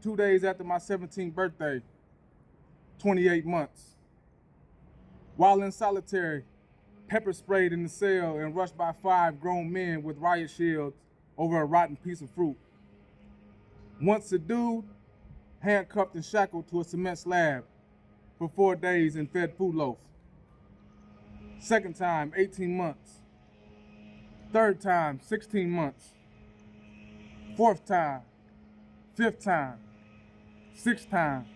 2 days after my 17th birthday, 28 months. While in solitary, pepper sprayed in the cell and rushed by 5 grown men with riot shields over a rotten piece of fruit. Once subdued, handcuffed and shackled to a cement slab for 4 days and fed food loaf. Second time, 18 months. Third time, 16 months. Fourth time, fifth time, sixth time.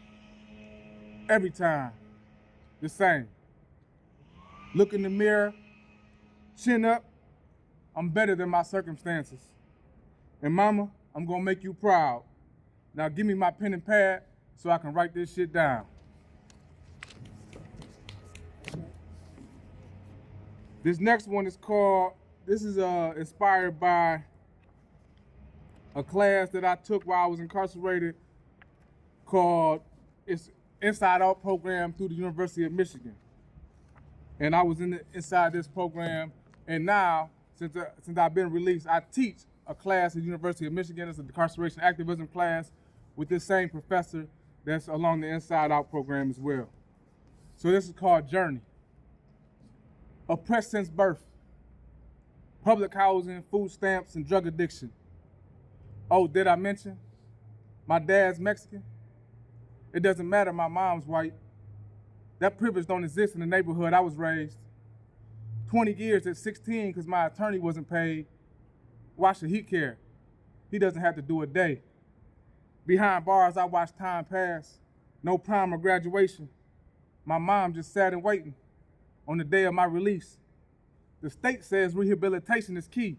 Every time, the same. Look in the mirror, chin up, I'm better than my circumstances. And mama, I'm gonna make you proud. Now give me my pen and pad so I can write this shit down. This next one is called, this is inspired by a class that I took while I was incarcerated called, it's Inside Out program through the University of Michigan. And I was inside this program, and now, since I've been released, I teach a class at the University of Michigan. It's a incarceration activism class with this same professor that's along the Inside Out program as well. So this is called Journey. Oppressed since birth. Public housing, food stamps, and drug addiction. Oh, did I mention? My dad's Mexican. It doesn't matter, my mom's white. That privilege don't exist in the neighborhood I was raised. 20 years at 16 because my attorney wasn't paid. Why should he care? He doesn't have to do a day. Behind bars, I watched time pass. No prom or graduation. My mom just sat and waiting on the day of my release. The state says rehabilitation is key.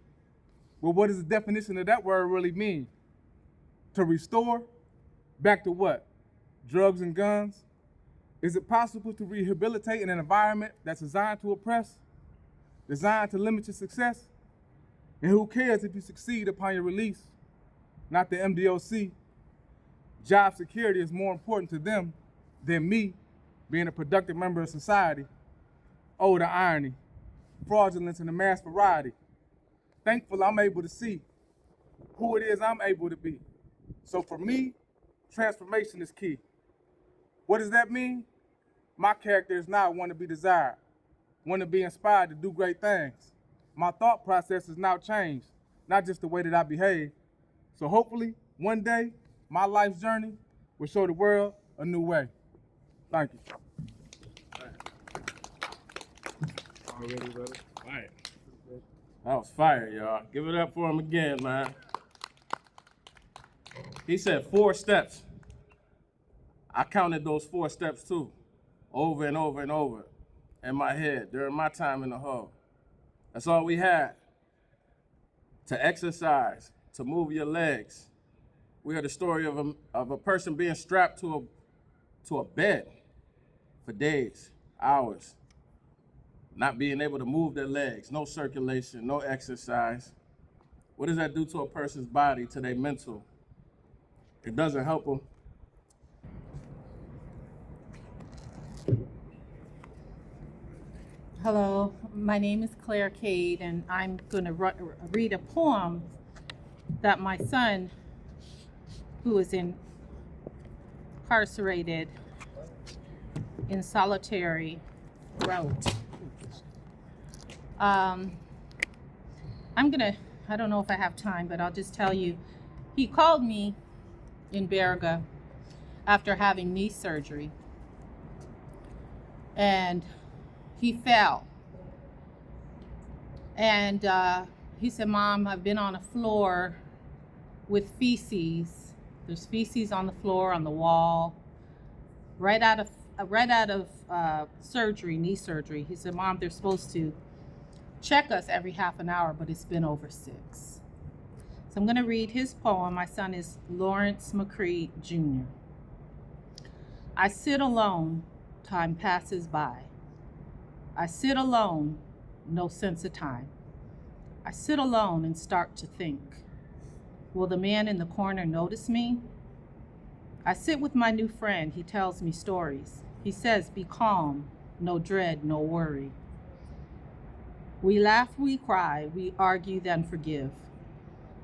Well, what does the definition of that word really mean? To restore? Back to what? Drugs and guns? Is it possible to rehabilitate in an environment that's designed to oppress? Designed to limit your success? And who cares if you succeed upon your release? Not the MDOC. Job security is more important to them than me being a productive member of society. Oh, the irony. Fraudulence in a mass variety. Thankful I'm able to see who it is I'm able to be. So for me, transformation is key. What does that mean? My character is now one to be desired, one to be inspired to do great things. My thought process is now changed, not just the way that I behave. So hopefully, one day, my life's journey will show the world a new way. Thank you. Already, brother? Fire. That was fire, y'all. Give it up for him again, man. He said 4 steps. I counted those 4 steps too, over and over and over in my head during my time in the hall. That's all we had. To exercise, to move your legs. We heard the story of a person being strapped to a bed for days, hours, not being able to move their legs, no circulation, no exercise. What does that do to a person's body, to their mental? It doesn't help them. Hello, my name is Claire Cade, and I'm going to read a poem that my son, who is incarcerated in solitary, wrote. I don't know if I have time, but I'll just tell you, he called me in Berga after having knee surgery, and he fell. And he said, "Mom, I've been on a floor with feces. There's feces on the floor, on the wall, right out of surgery, knee surgery." He said, "Mom, they're supposed to check us every half an hour, but it's been over 6. So I'm going to read his poem. My son is Lawrence McCree Jr. I sit alone, time passes by. I sit alone, no sense of time. I sit alone and start to think. Will the man in the corner notice me? I sit with my new friend. He tells me stories. He says, be calm, no dread, no worry. We laugh, we cry, we argue, then forgive.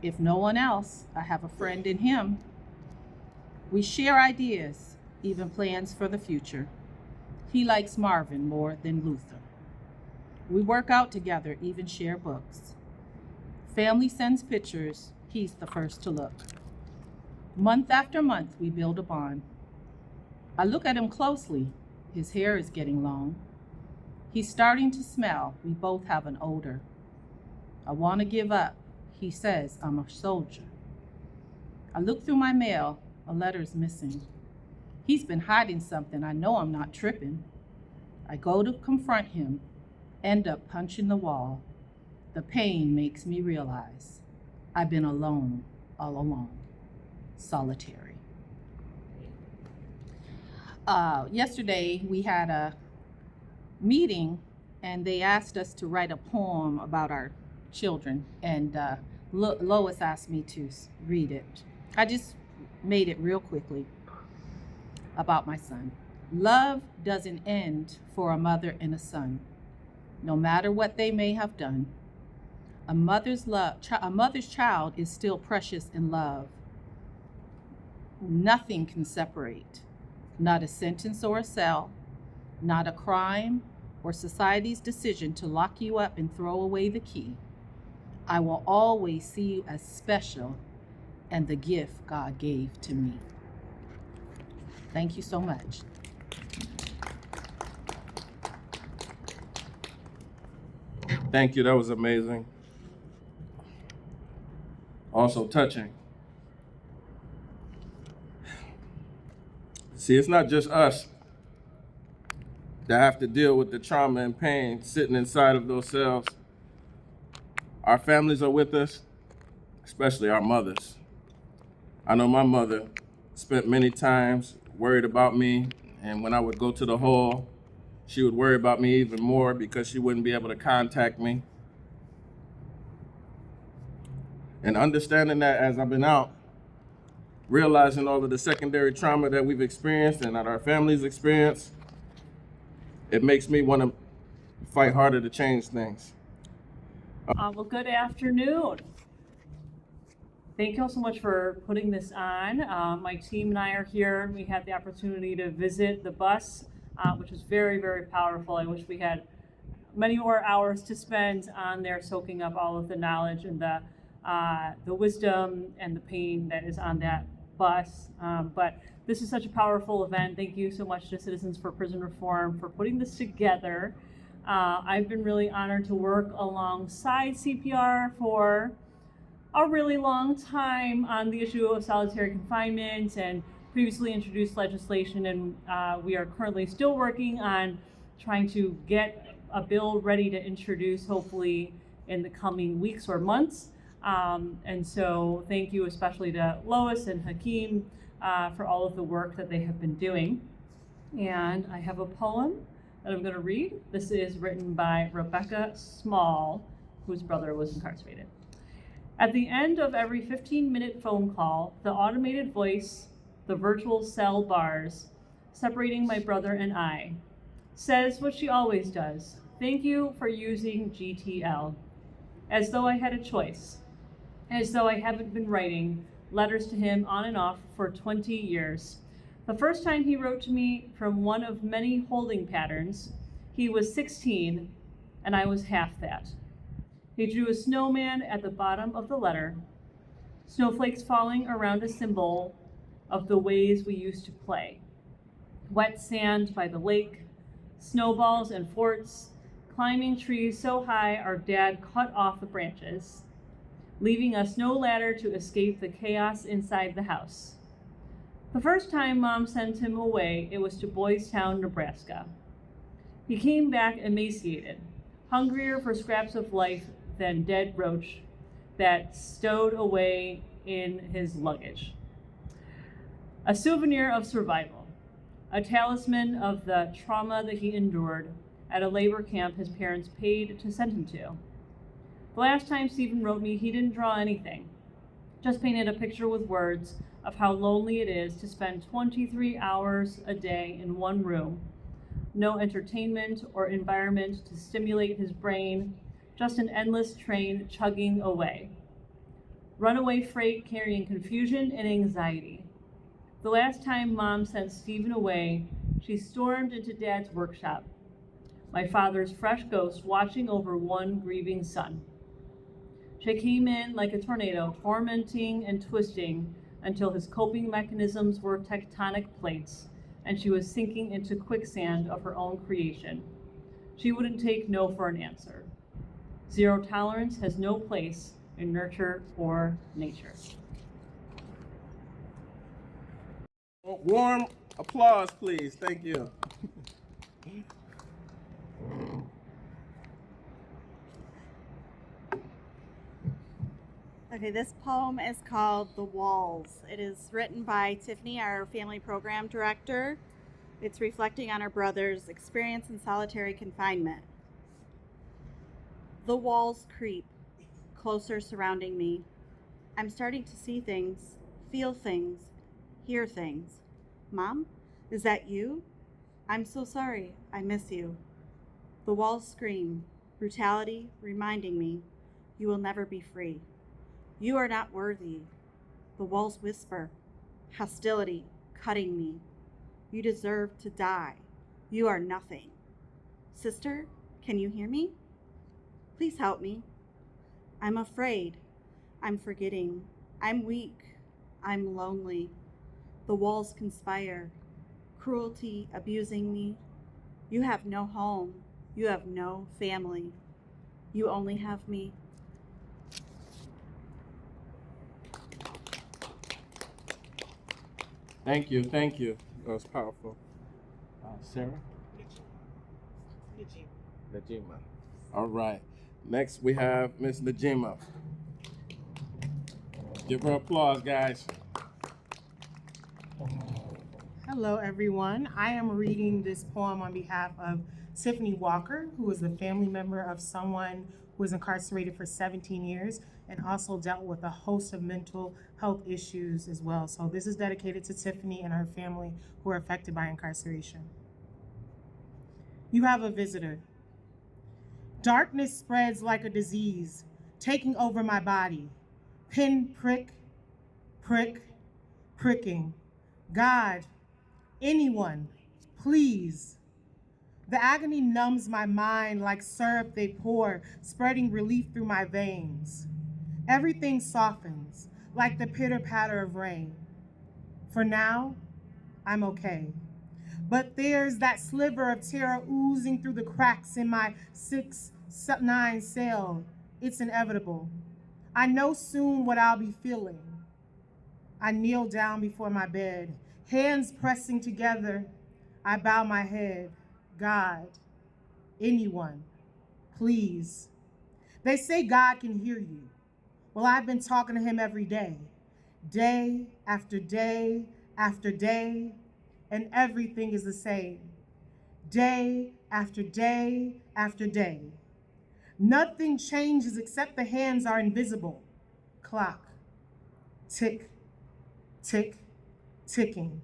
If no one else, I have a friend in him. We share ideas, even plans for the future. He likes Marvin more than Luther. We work out together, even share books. Family sends pictures, he's the first to look. Month after month, we build a bond. I look at him closely. His hair is getting long. He's starting to smell. We both have an odor. I want to give up. He says, I'm a soldier. I look through my mail. A letter's missing. He's been hiding something. I know I'm not tripping. I go to confront him, end up punching the wall. The pain makes me realize I've been alone all along, solitary. Yesterday we had a meeting and they asked us to write a poem about our children, and Lois asked me to read it. I just made it real quickly about my son. Love doesn't end for a mother and a son, no matter what they may have done. A mother's child is still precious in love. Nothing can separate, not a sentence or a cell, not a crime or society's decision to lock you up and throw away the key. I will always see you as special and the gift God gave to me. Thank you so much. Thank you, that was amazing. Also touching. See, it's not just us that have to deal with the trauma and pain sitting inside of those cells. Our families are with us, especially our mothers. I know my mother spent many times worried about me, and when I would go to the hall, she would worry about me even more because she wouldn't be able to contact me. And understanding that as I've been out, realizing all of the secondary trauma that we've experienced and that our families experience, it makes me want to fight harder to change things. Well, good afternoon. Thank you all so much for putting this on. My team and I are here. We had the opportunity to visit the bus, which was very, very powerful. I wish we had many more hours to spend on there soaking up all of the knowledge and the wisdom and the pain that is on that bus. But this is such a powerful event. Thank you so much to Citizens for Prison Reform for putting this together. I've been really honored to work alongside CPR for a really long time on the issue of solitary confinement and previously introduced legislation, and we are currently still working on trying to get a bill ready to introduce hopefully in the coming weeks or months. And so thank you especially to Lois and Hakeem for all of the work that they have been doing. And I have a poem that I'm going to read. This is written by Rebecca Small, whose brother was incarcerated. At the end of every 15-minute phone call, the automated voice, the virtual cell bars, separating my brother and I, says what she always does. Thank you for using GTL. As though I had a choice. As though I haven't been writing letters to him on and off for 20 years. The first time he wrote to me from one of many holding patterns, he was 16 and I was half that. He drew a snowman at the bottom of the letter, snowflakes falling around a symbol of the ways we used to play. Wet sand by the lake, snowballs and forts, climbing trees so high our dad cut off the branches, leaving us no ladder to escape the chaos inside the house. The first time Mom sent him away, it was to Boys Town, Nebraska. He came back emaciated, hungrier for scraps of life than dead roach that stowed away in his luggage. A souvenir of survival, a talisman of the trauma that he endured at a labor camp his parents paid to send him to. The last time Stephen wrote me, he didn't draw anything. just painted a picture with words of how lonely it is to spend 23 hours a day in one room. No entertainment or environment to stimulate his brain, just an endless train chugging away. Runaway freight carrying confusion and anxiety. The last time Mom sent Stephen away, she stormed into Dad's workshop, my father's fresh ghost watching over one grieving son. She came in like a tornado, tormenting and twisting until his coping mechanisms were tectonic plates, and she was sinking into quicksand of her own creation. She wouldn't take no for an answer. Zero tolerance has no place in nurture or nature. Warm applause, please. Thank you. Okay, this poem is called The Walls. It is written by Tiffany, our family program director. It's reflecting on her brother's experience in solitary confinement. The walls creep, closer surrounding me. I'm starting to see things, feel things, hear things. Mom, is that you? I'm so sorry, I miss you. The walls scream, brutality reminding me, you will never be free. You are not worthy. The walls whisper, hostility cutting me. You deserve to die. You are nothing. Sister, can you hear me? Please help me. I'm afraid. I'm forgetting. I'm weak. I'm lonely. The walls conspire, cruelty abusing me. You have no home. You have no family. You only have me. Thank you. Thank you. That was powerful. Sarah? Najima. All right. Next, we have Miss Najima. Give her applause, guys. Hello, everyone. I am reading this poem on behalf of Tiffany Walker, who is a family member of someone who was incarcerated for 17 years and also dealt with a host of mental health issues as well. So this is dedicated to Tiffany and her family who are affected by incarceration. You have a visitor. Darkness spreads like a disease, taking over my body. Pin, prick, prick, pricking. God, anyone, please. The agony numbs my mind like syrup they pour, spreading relief through my veins. Everything softens, like the pitter-patter of rain. For now, I'm okay. But there's that sliver of terror oozing through the cracks in my 6'9" cell. It's inevitable. I know soon what I'll be feeling. I kneel down before my bed, hands pressing together. I bow my head. God, anyone, please. They say God can hear you. Well, I've been talking to him every day after day after day, and everything is the same. Day after day after day. Nothing changes except the hands are invisible. Clock. Tick, tick, ticking.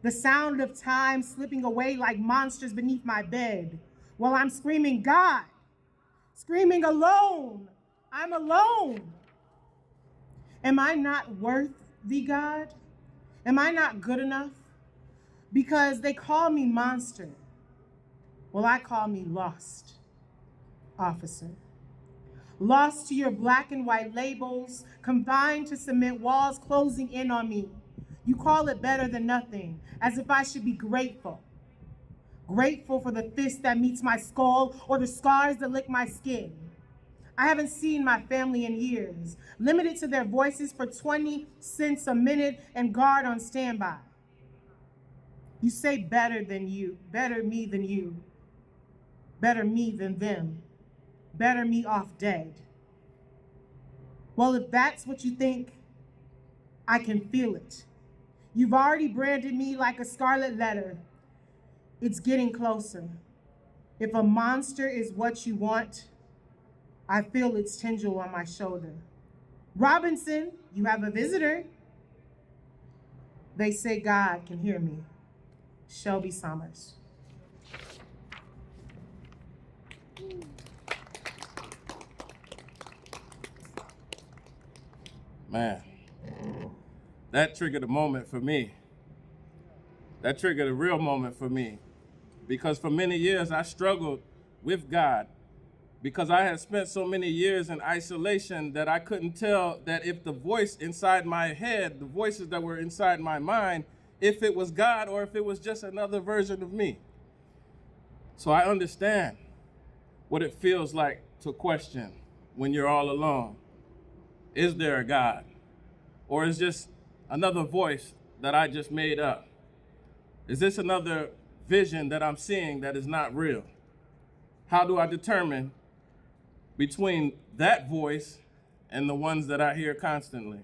The sound of time slipping away like monsters beneath my bed while I'm screaming, God, screaming alone. I'm alone. Am I not worthy, God? Am I not good enough? Because they call me monster. Well, I call me lost, officer. Lost to your black and white labels, combined to cement walls closing in on me. You call it better than nothing, as if I should be grateful. Grateful for the fist that meets my skull or the scars that lick my skin. I haven't seen my family in years, limited to their voices for 20 cents a minute and guard on standby. You say better than you, better me than you, better me than them, better me off dead. Well, if that's what you think, I can feel it. You've already branded me like a scarlet letter. It's getting closer. If a monster is what you want, I feel its tendril on my shoulder. Robinson, You have a visitor. They say God can hear me. Shelby Summers. Man, that triggered a moment for me. That triggered a real moment for me, because for many years I struggled with God, because I had spent so many years in isolation that I couldn't tell that if the voice inside my head, the voices that were inside my mind, if it was God or if it was just another version of me. So I understand what it feels like to question when you're all alone. Is there a God? Or is this another voice that I just made up? Is this another vision that I'm seeing that is not real? How do I determine between that voice and the ones that I hear constantly?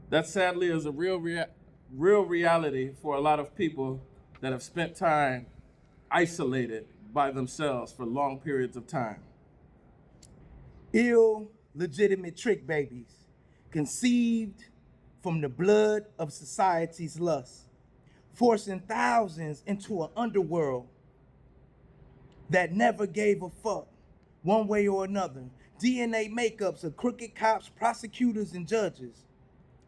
That sadly is a real reality for a lot of people that have spent time isolated by themselves for long periods of time. Illegitimate trick babies, conceived from the blood of society's lust, forcing thousands into an underworld that never gave a fuck, one way or another. DNA makeups of crooked cops, prosecutors, and judges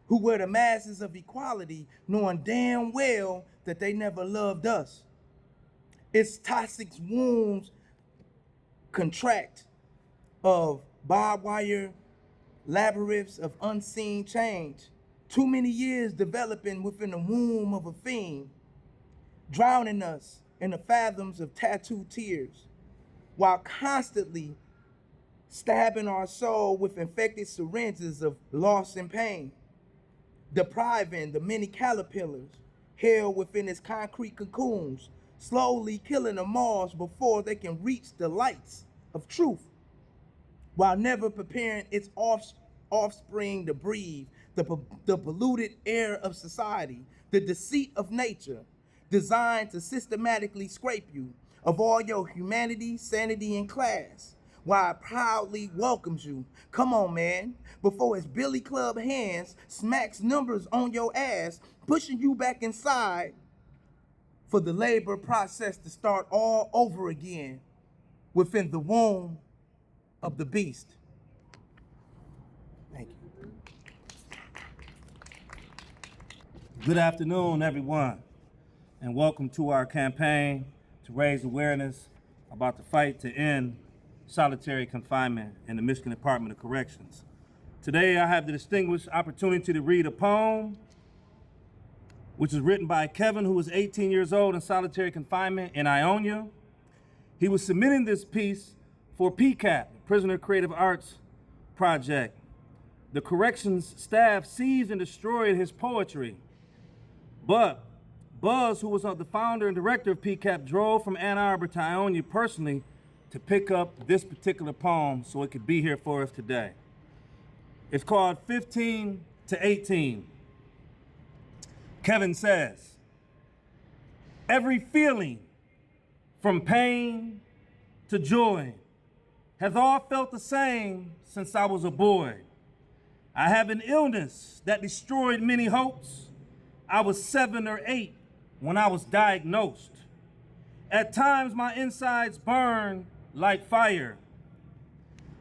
who wear the masses of equality, knowing damn well that they never loved us. Its toxic wounds contract of barbed wire labyrinths of unseen change. Too many years developing within the womb of a fiend, drowning us in the fathoms of tattooed tears, while constantly stabbing our soul with infected syringes of loss and pain, depriving the many caterpillars held within its concrete cocoons, slowly killing the moths before they can reach the lights of truth, while never preparing its offspring to breathe the polluted air of society, the deceit of nature, designed to systematically scrape you of all your humanity, sanity, and class, while it proudly welcomes you. Come on, man, before its billy club hands smacks numbers on your ass, pushing you back inside for the labor process to start all over again within the womb of the beast. Thank you. Good afternoon, everyone, and welcome to our campaign to raise awareness about the fight to end solitary confinement in the Michigan Department of Corrections. Today, I have the distinguished opportunity to read a poem which is written by Kevin, who was 18 years old in solitary confinement in Ionia. He was submitting this piece for PCAP, Prisoner Creative Arts Project. The corrections staff seized and destroyed his poetry. But Buzz, who was the founder and director of PCAP, drove from Ann Arbor to Ionia personally to pick up this particular poem so it could be here for us today. It's called 15 to 18. Kevin says, every feeling from pain to joy has all felt the same since I was a boy. I have an illness that destroyed many hopes. I was 7 or 8 when I was diagnosed. At times my insides burn like fire.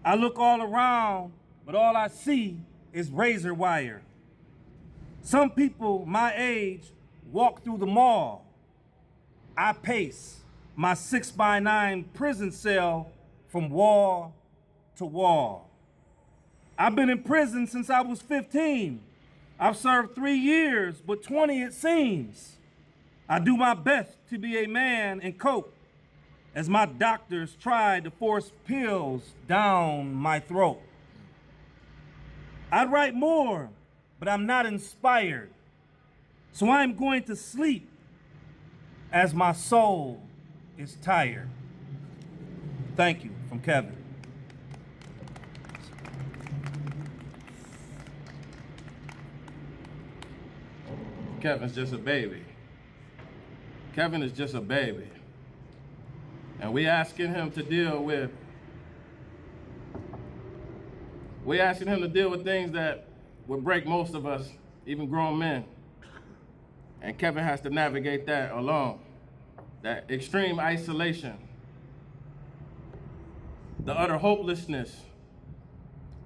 I look all around, but all I see is razor wire. Some people my age walk through the mall. I pace my 6x9 prison cell from wall to wall. I've been in prison since I was 15. I've served 3 years, but 20 it seems. I do my best to be a man and cope as my doctors try to force pills down my throat. I'd write more, but I'm not inspired. So I'm going to sleep as my soul is tired. Thank you, from Kevin. Kevin's just a baby. Kevin is just a baby. And we asking him to deal with things that would break most of us, even grown men. And Kevin has to navigate that alone. That extreme isolation, the utter hopelessness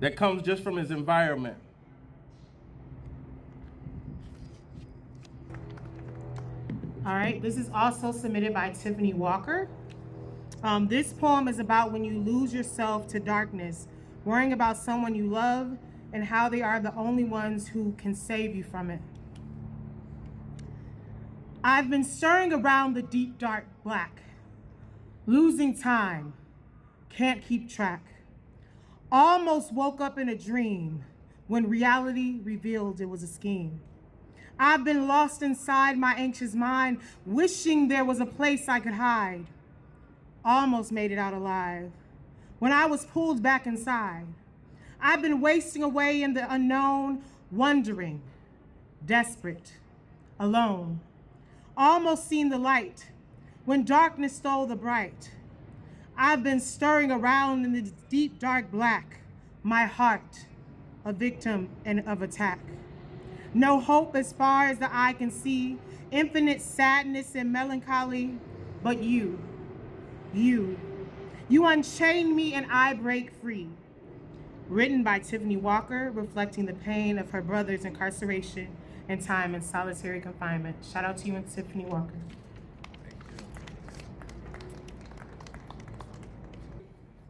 that comes just from his environment. All right, this is also submitted by Tiffany Walker. This poem is about when you lose yourself to darkness, worrying about someone you love and how they are the only ones who can save you from it. I've been stirring around the deep, dark black, losing time, can't keep track. Almost woke up in a dream when reality revealed it was a scheme. I've been lost inside my anxious mind, wishing there was a place I could hide. Almost made it out alive when I was pulled back inside. I've been wasting away in the unknown, wondering, desperate, alone. Almost seen the light when darkness stole the bright. I've been stirring around in the deep, dark black, my heart, a victim and of attack. No hope as far as the eye can see, infinite sadness and melancholy, but you unchain me and I break free. Written by Tiffany Walker, reflecting the pain of her brother's incarceration and time in solitary confinement. Shout out to you and Tiffany Walker.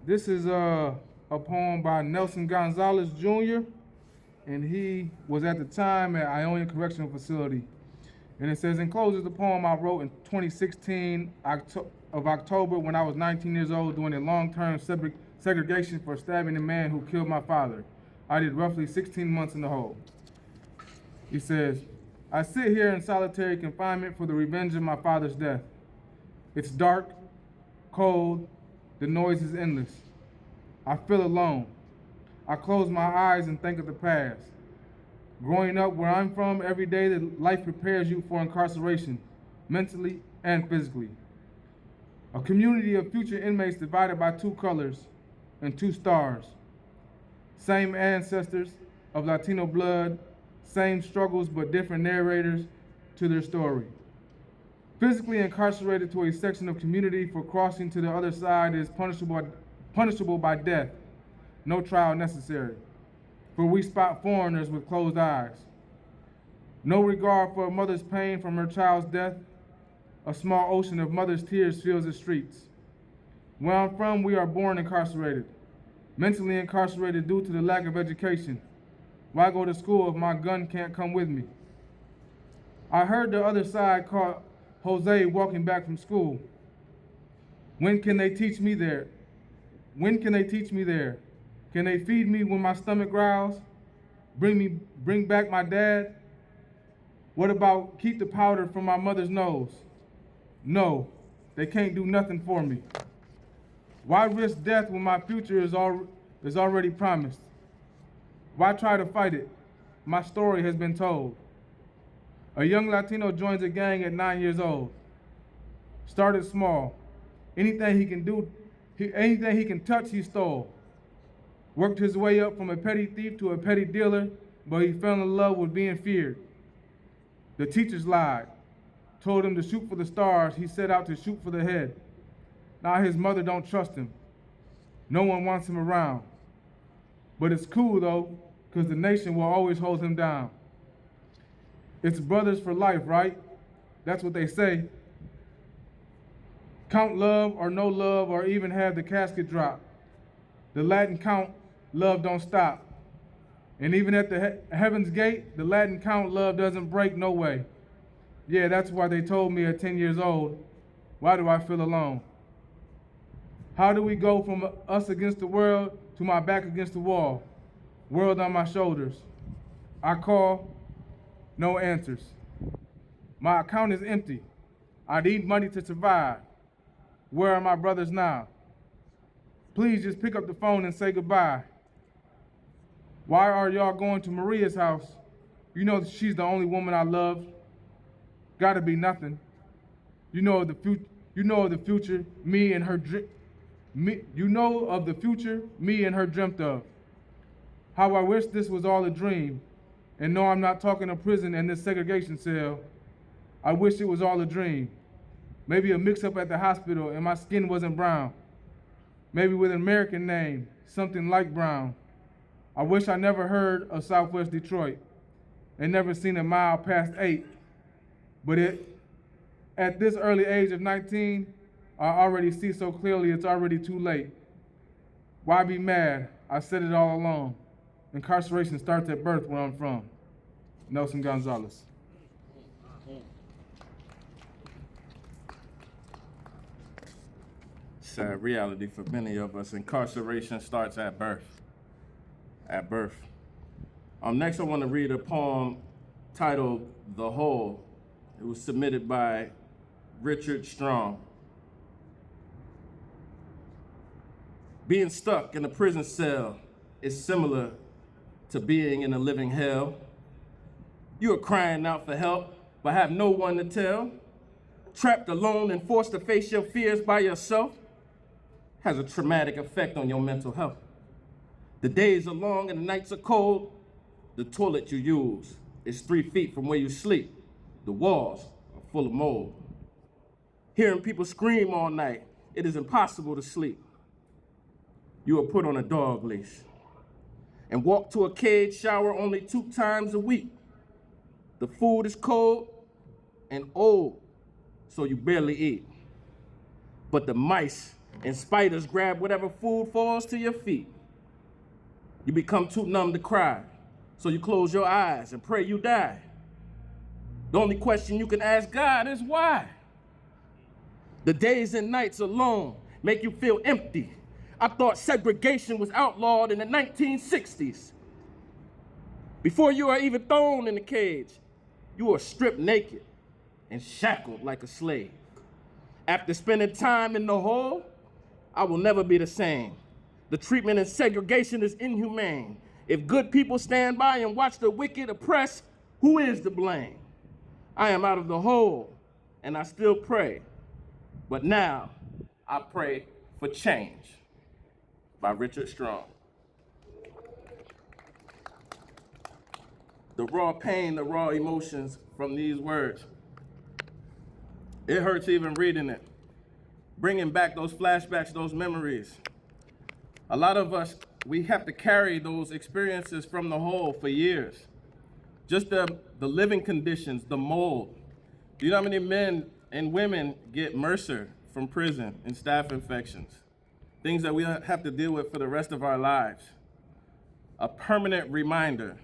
This is a poem by Nelson Gonzalez Jr., and he was at the time at Ionian Correctional Facility. And it says, encloses the poem I wrote in 2016 of October when I was 19 years old doing a long-term segregation for stabbing a man who killed my father. I did roughly 16 months in the hole. He says, I sit here in solitary confinement for the revenge of my father's death. It's dark, cold, the noise is endless. I feel alone. I close my eyes and think of the past. Growing up where I'm from, every day that life prepares you for incarceration, mentally and physically. A community of future inmates divided by two colors and two stars. Same ancestors of Latino blood, same struggles but different narrators to their story. Physically incarcerated to a section of community for crossing to the other side is punishable by death, no trial necessary, for we spot foreigners with closed eyes. No regard for a mother's pain from her child's death, a small ocean of mother's tears fills the streets. Where I'm from, we are born incarcerated, mentally incarcerated due to the lack of education. Why go to school if my gun can't come with me? I heard the other side caught Jose walking back from school. When can they teach me there? When can they teach me there? Can they feed me when my stomach growls? Bring back my dad? What about keep the powder from my mother's nose? No, they can't do nothing for me. Why risk death when my future is already promised? Why try to fight it? My story has been told. A young Latino joins a gang at 9 years old. Started small. Anything he can touch, he stole. Worked his way up from a petty thief to a petty dealer, but he fell in love with being feared. The teachers lied, told him to shoot for the stars. He set out to shoot for the head. Now his mother don't trust him. No one wants him around. But it's cool though, because the nation will always hold him down. It's brothers for life, right? That's what they say. Count love or no love or even have the casket drop. The Latin count, love don't stop. And even at the heaven's gate, the Latin count, love doesn't break, no way. Yeah, that's why they told me at 10 years old, why do I feel alone? How do we go from us against the world to my back against the wall? World on my shoulders. I call, no answers. My account is empty. I need money to survive. Where are my brothers now? Please just pick up the phone and say goodbye. Why are y'all going to Maria's house? You know she's the only woman I love. Gotta be nothing. You know of the future me and her dreamt of. How I wish this was all a dream. And no, I'm not talking a prison and this segregation cell. I wish it was all a dream. Maybe a mix-up at the hospital and my skin wasn't brown. Maybe with an American name, something like Brown. I wish I never heard of Southwest Detroit and never seen a mile past 8. But at this early age of 19, I already see so clearly it's already too late. Why be mad? I said it all along. Incarceration starts at birth where I'm from. Nelson Gonzalez. Sad reality for many of us. Incarceration starts at birth. At birth. Next, I want to read a poem titled The Hole. It was submitted by Richard Strong. Being stuck in a prison cell is similar to being in a living hell. You are crying out for help, but have no one to tell. Trapped alone and forced to face your fears by yourself has a traumatic effect on your mental health. The days are long and the nights are cold. The toilet you use is 3 feet from where you sleep. The walls are full of mold. Hearing people scream all night, it is impossible to sleep. You are put on a dog leash and walk to a cage shower only 2 times a week. The food is cold and old, so you barely eat. But the mice and spiders grab whatever food falls to your feet. You become too numb to cry, so you close your eyes and pray you die. The only question you can ask God is why? The days and nights alone make you feel empty. I thought segregation was outlawed in the 1960s. Before you are even thrown in the cage, you are stripped naked and shackled like a slave. After spending time in the hole, I will never be the same. The treatment in segregation is inhumane. If good people stand by and watch the wicked oppress, who is to blame? I am out of the hole, and I still pray. But now, I pray for change. By Richard Strong. The raw pain, the raw emotions from these words. It hurts even reading it. Bringing back those flashbacks, those memories. A lot of us, we have to carry those experiences from the hole for years. Just the living conditions, the mold. Do you know how many men and women get MRSA from prison and staph infections? Things that we have to deal with for the rest of our lives. A permanent reminder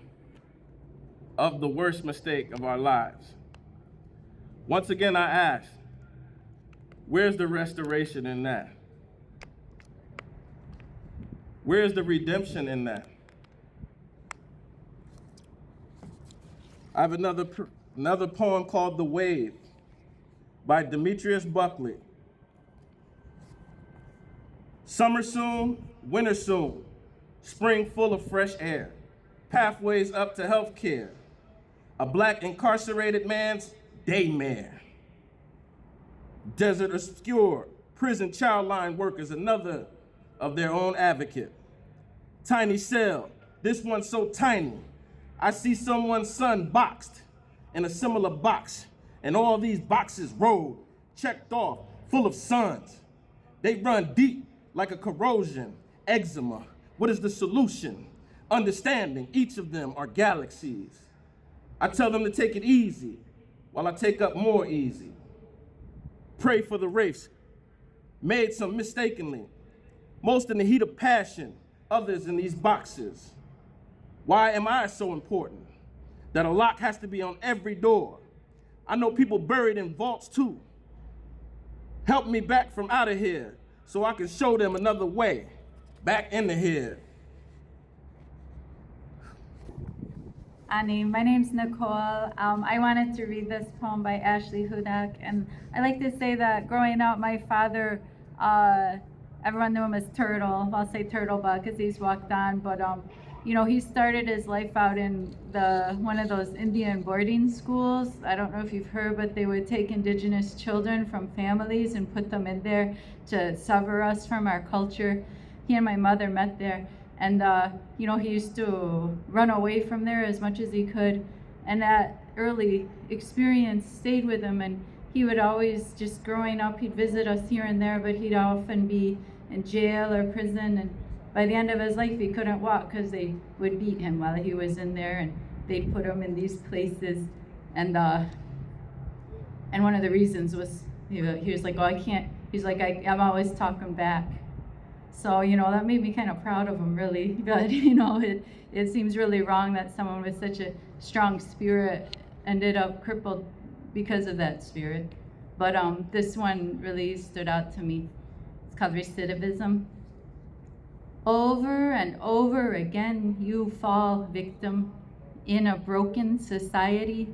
of the worst mistake of our lives. Once again, I ask, where's the restoration in that? Where's the redemption in that? I have another poem called The Wave by Demetrius Buckley. Summer soon, winter soon, spring full of fresh air, pathways up to health care, a black incarcerated man's daymare. Desert obscure, prison child line workers, another of their own advocate. Tiny cell, this one so tiny, I see someone's son boxed in a similar box, and all these boxes rolled, checked off, full of suns. They run deep, like a corrosion, eczema. What is the solution? Understanding each of them are galaxies. I tell them to take it easy while I take up more easy. Pray for the race, made some mistakenly, most in the heat of passion, others in these boxes. Why am I so important that a lock has to be on every door? I know people buried in vaults too. Help me back from out of here, so I can show them another way, back into here. Annie, my name's Nicole. I wanted to read this poem by Ashley Hudak, and I like to say that growing up, my father, everyone knew him as Turtle. I'll say Turtlebug because he's walked on, but you know, he started his life out in one of those Indian boarding schools. I don't know if you've heard, but they would take indigenous children from families and put them in there to sever us from our culture. He and my mother met there. And, he used to run away from there as much as he could. And that early experience stayed with him. And he would always, just growing up, he'd visit us here and there, but he'd often be in jail or prison. And by the end of his life, he couldn't walk because they would beat him while he was in there. And they'd put him in these places. And one of the reasons was, he was like, oh, I can't. He's like, I'm always talking back. So, that made me kind of proud of him, really. But, it seems really wrong that someone with such a strong spirit ended up crippled because of that spirit. But this one really stood out to me. It's called recidivism. Over and over again, you fall victim in a broken society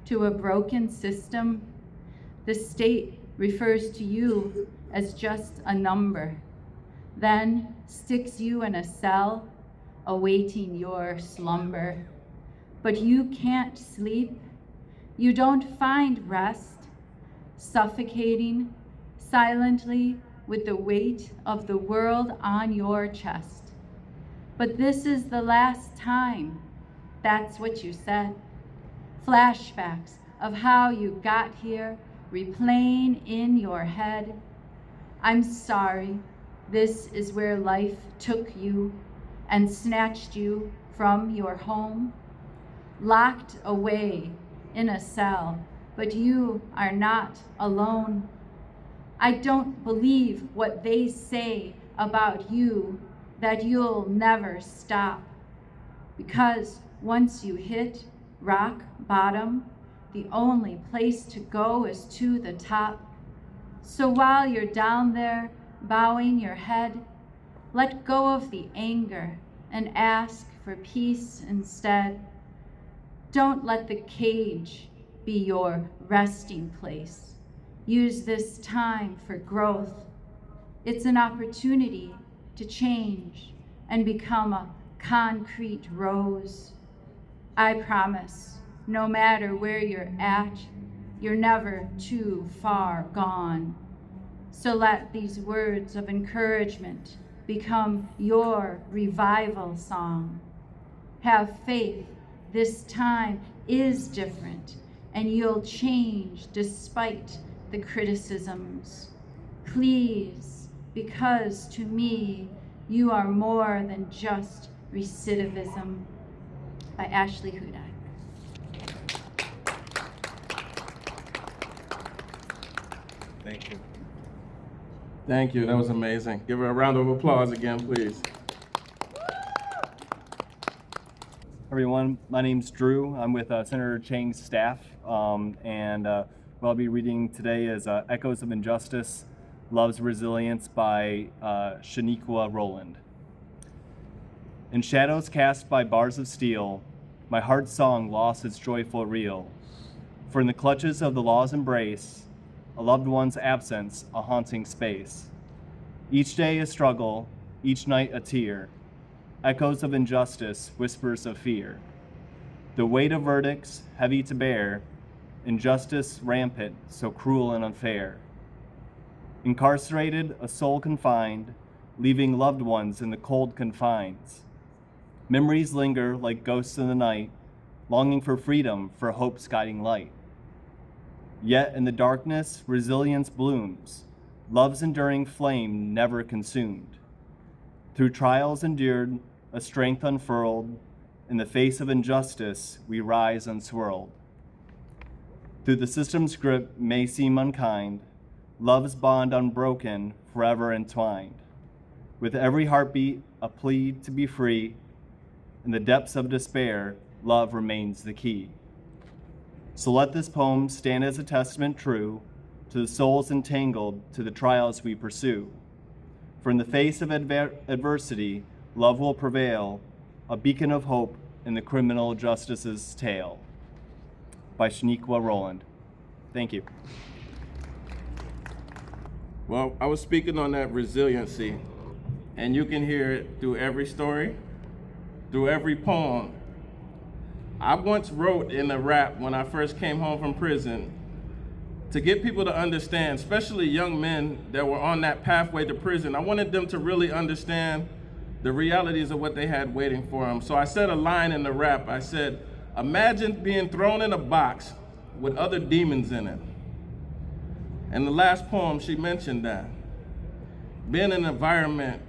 to a broken system. The state refers to you as just a number, then sticks you in a cell awaiting your slumber. But you can't sleep. You don't find rest, suffocating silently with the weight of the world on your chest. But this is the last time. That's what you said. Flashbacks of how you got here, replaying in your head. I'm sorry, this is where life took you and snatched you from your home. Locked away in a cell, but you are not alone. I don't believe what they say about you, that you'll never stop. Because once you hit rock bottom, the only place to go is to the top. So while you're down there, bowing your head, let go of the anger and ask for peace instead. Don't let the cage be your resting place. Use this time for growth. It's an opportunity to change and become a concrete rose. I promise, no matter where you're at, you're never too far gone. So let these words of encouragement become your revival song. Have faith, this time is different, and you'll change despite the criticisms. Please, because to me, you are more than just recidivism. By Ashley Hudak. Thank you. Thank you. That was amazing. Give her a round of applause again, please. Everyone, my name's Drew. I'm with Senator Chang's staff, and what I'll be reading today is Echoes of Injustice, Love's Resilience by Shaniqua Rowland. In shadows cast by bars of steel, my heart's song lost its joyful reel. For in the clutches of the law's embrace, a loved one's absence, a haunting space. Each day a struggle, each night a tear, echoes of injustice, whispers of fear. The weight of verdicts, heavy to bear, injustice rampant, so cruel and unfair. Incarcerated, a soul confined, leaving loved ones in the cold confines. Memories linger like ghosts in the night, longing for freedom, for hope's guiding light. Yet in the darkness, resilience blooms, love's enduring flame never consumed. Through trials endured, a strength unfurled, in the face of injustice, we rise unswirled. Through the system's grip may seem unkind, love's bond unbroken, forever entwined. With every heartbeat, a plea to be free. In the depths of despair, love remains the key. So let this poem stand as a testament true to the souls entangled, to the trials we pursue. For in the face of adversity, love will prevail, a beacon of hope in the criminal justice's tale. By Shaniqua Rowland. Thank you. Well, I was speaking on that resiliency, and you can hear it through every story, through every poem. I once wrote in a rap when I first came home from prison to get people to understand, especially young men that were on that pathway to prison. I wanted them to really understand the realities of what they had waiting for them. So I said a line in the rap. I said, imagine being thrown in a box with other demons in it. In the last poem, she mentioned that. Being in an environment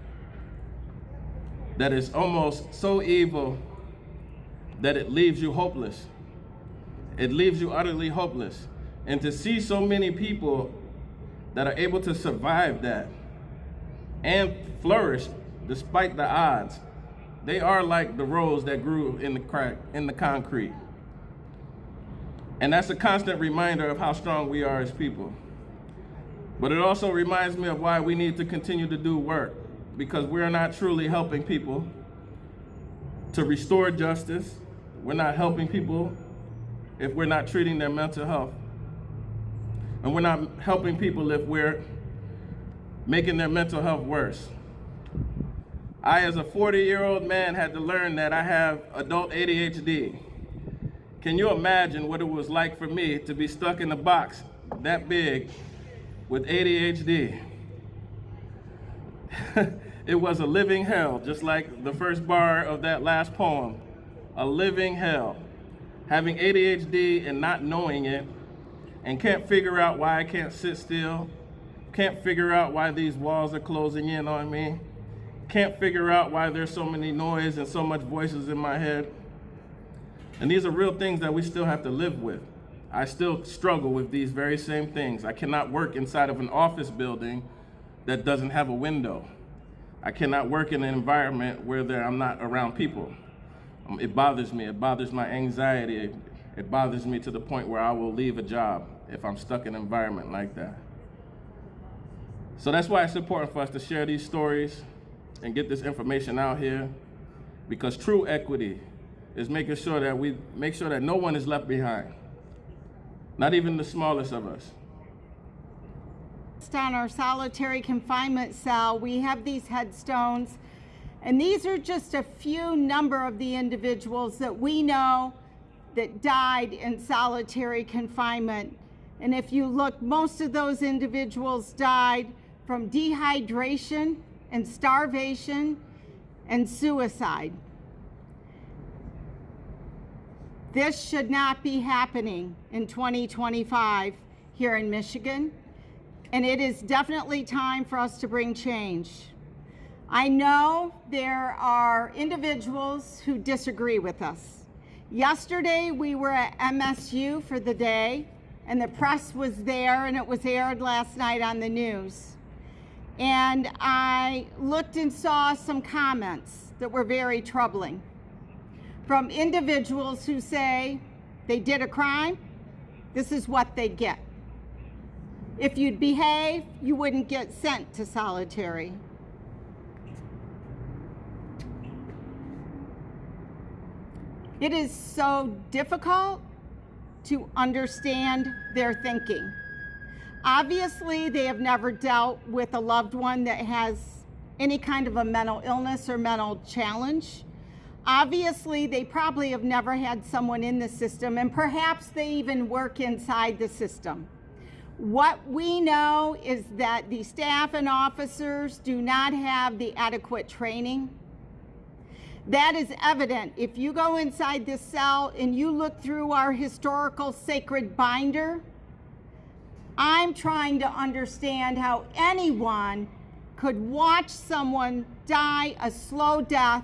that is almost so evil that it leaves you hopeless. It leaves you utterly hopeless. And to see so many people that are able to survive that and flourish despite the odds, they are like the rose that grew in the concrete. And that's a constant reminder of how strong we are as people. But it also reminds me of why we need to continue to do work, because we're not truly helping people to restore justice. We're not helping people if we're not treating their mental health. And we're not helping people if we're making their mental health worse. I, as a 40-year-old man, had to learn that I have adult ADHD. Can you imagine what it was like for me to be stuck in a box that big with ADHD? It was a living hell, just like the first bar of that last poem. A living hell. Having ADHD and not knowing it, and can't figure out why I can't sit still, can't figure out why these walls are closing in on me, can't figure out why there's so many noise and so much voices in my head. And these are real things that we still have to live with. I still struggle with these very same things. I cannot work inside of an office building that doesn't have a window. I cannot work in an environment where I'm not around people. It bothers me. It bothers my anxiety. It bothers me to the point where I will leave a job if I'm stuck in an environment like that. So that's why it's important for us to share these stories and get this information out here, because true equity is making sure that we make sure that no one is left behind, not even the smallest of us. On our solitary confinement cell, we have these headstones, and these are just a few number of the individuals that we know that died in solitary confinement. And if you look, most of those individuals died from dehydration and starvation and suicide. This should not be happening in 2025 here in Michigan, and it is definitely time for us to bring change. I know there are individuals who disagree with us. Yesterday, we were at MSU for the day, and the press was there, and it was aired last night on the news. And I looked and saw some comments that were very troubling from individuals who say they did a crime, this is what they get. If you'd behave, you wouldn't get sent to solitary. It is so difficult to understand their thinking. Obviously, they have never dealt with a loved one that has any kind of a mental illness or mental challenge. Obviously, they probably have never had someone in the system, and perhaps they even work inside the system. What we know is that the staff and officers do not have the adequate training. That is evident. If you go inside this cell and you look through our historical sacred binder, I'm trying to understand how anyone could watch someone die a slow death.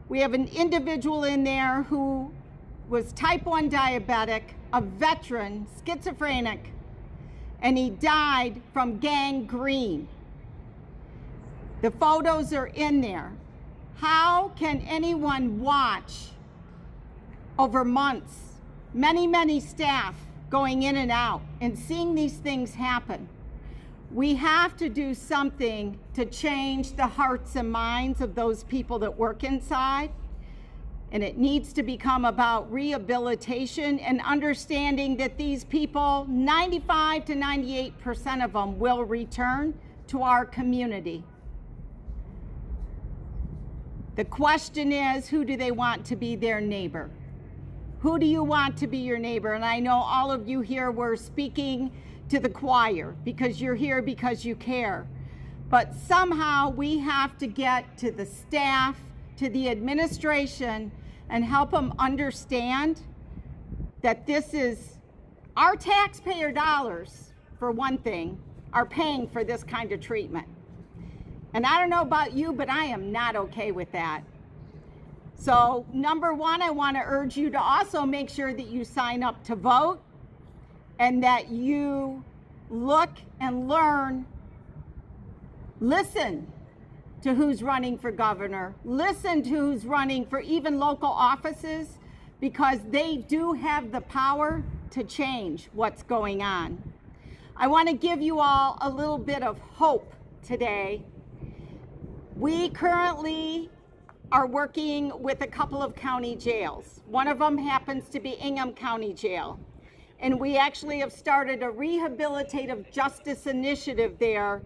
We have an individual in there who was type 1 diabetic, a veteran, schizophrenic, and he died from gangrene. The photos are in there. How can anyone watch over months, many staff going in and out and seeing these things happen? We have to do something to change the hearts and minds of those people that work inside. And it needs to become about rehabilitation and understanding that these people, 95 to 98% of them will return to our community. The question is, who do they want to be their neighbor? Who do you want to be your neighbor? And I know all of you here were speaking to the choir because you're here because you care. But somehow we have to get to the staff, to the administration, and help them understand that this is our taxpayer dollars, for one thing, are paying for this kind of treatment. And I don't know about you, but I am not okay with that. So number one, I want to urge you to also make sure that you sign up to vote and that you look and learn, listen to who's running for governor, listen to who's running for even local offices, because they do have the power to change what's going on. I want to give you all a little bit of hope today. We currently are working with a couple of county jails. One of them happens to be Ingham County Jail. And we actually have started a rehabilitative justice initiative there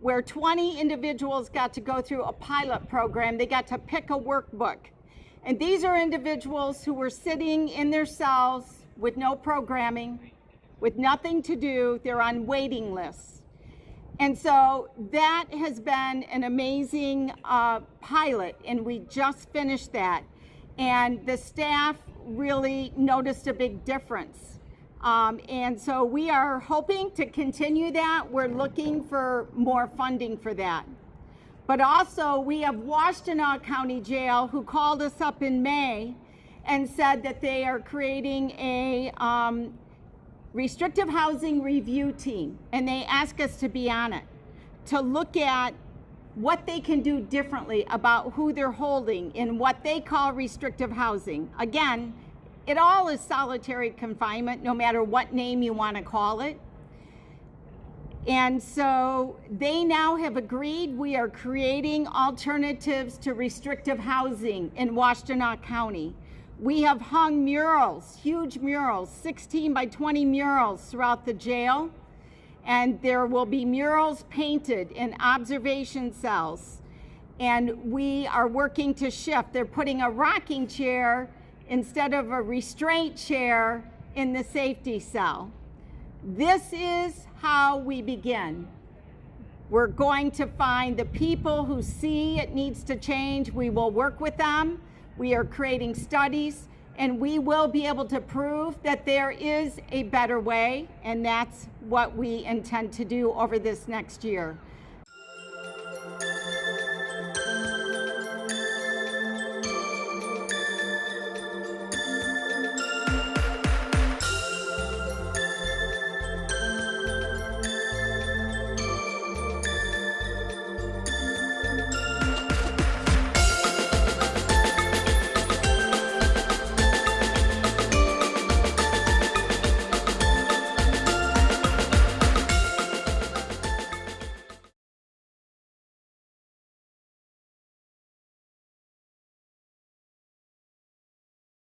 where 20 individuals got to go through a pilot program. They got to pick a workbook. And these are individuals who were sitting in their cells with no programming, with nothing to do. They're on waiting lists. And so that has been an amazing pilot, and we just finished that. And the staff really noticed a big difference. And so we are hoping to continue that. We're looking for more funding for that. But also we have Washtenaw County Jail who called us up in May and said that they are creating a restrictive housing review team, and they ask us to be on it, to look at what they can do differently about who they're holding in what they call restrictive housing. Again, it all is solitary confinement, no matter what name you want to call it. And so they now have agreed we are creating alternatives to restrictive housing in Washtenaw County. We have hung murals, huge murals, 16 by 20 murals throughout the jail. And there will be murals painted in observation cells. And we are working to shift. They're putting a rocking chair instead of a restraint chair in the safety cell. This is how we begin. We're going to find the people who see it needs to change. We will work with them. We are creating studies, and we will be able to prove that there is a better way, and that's what we intend to do over this next year.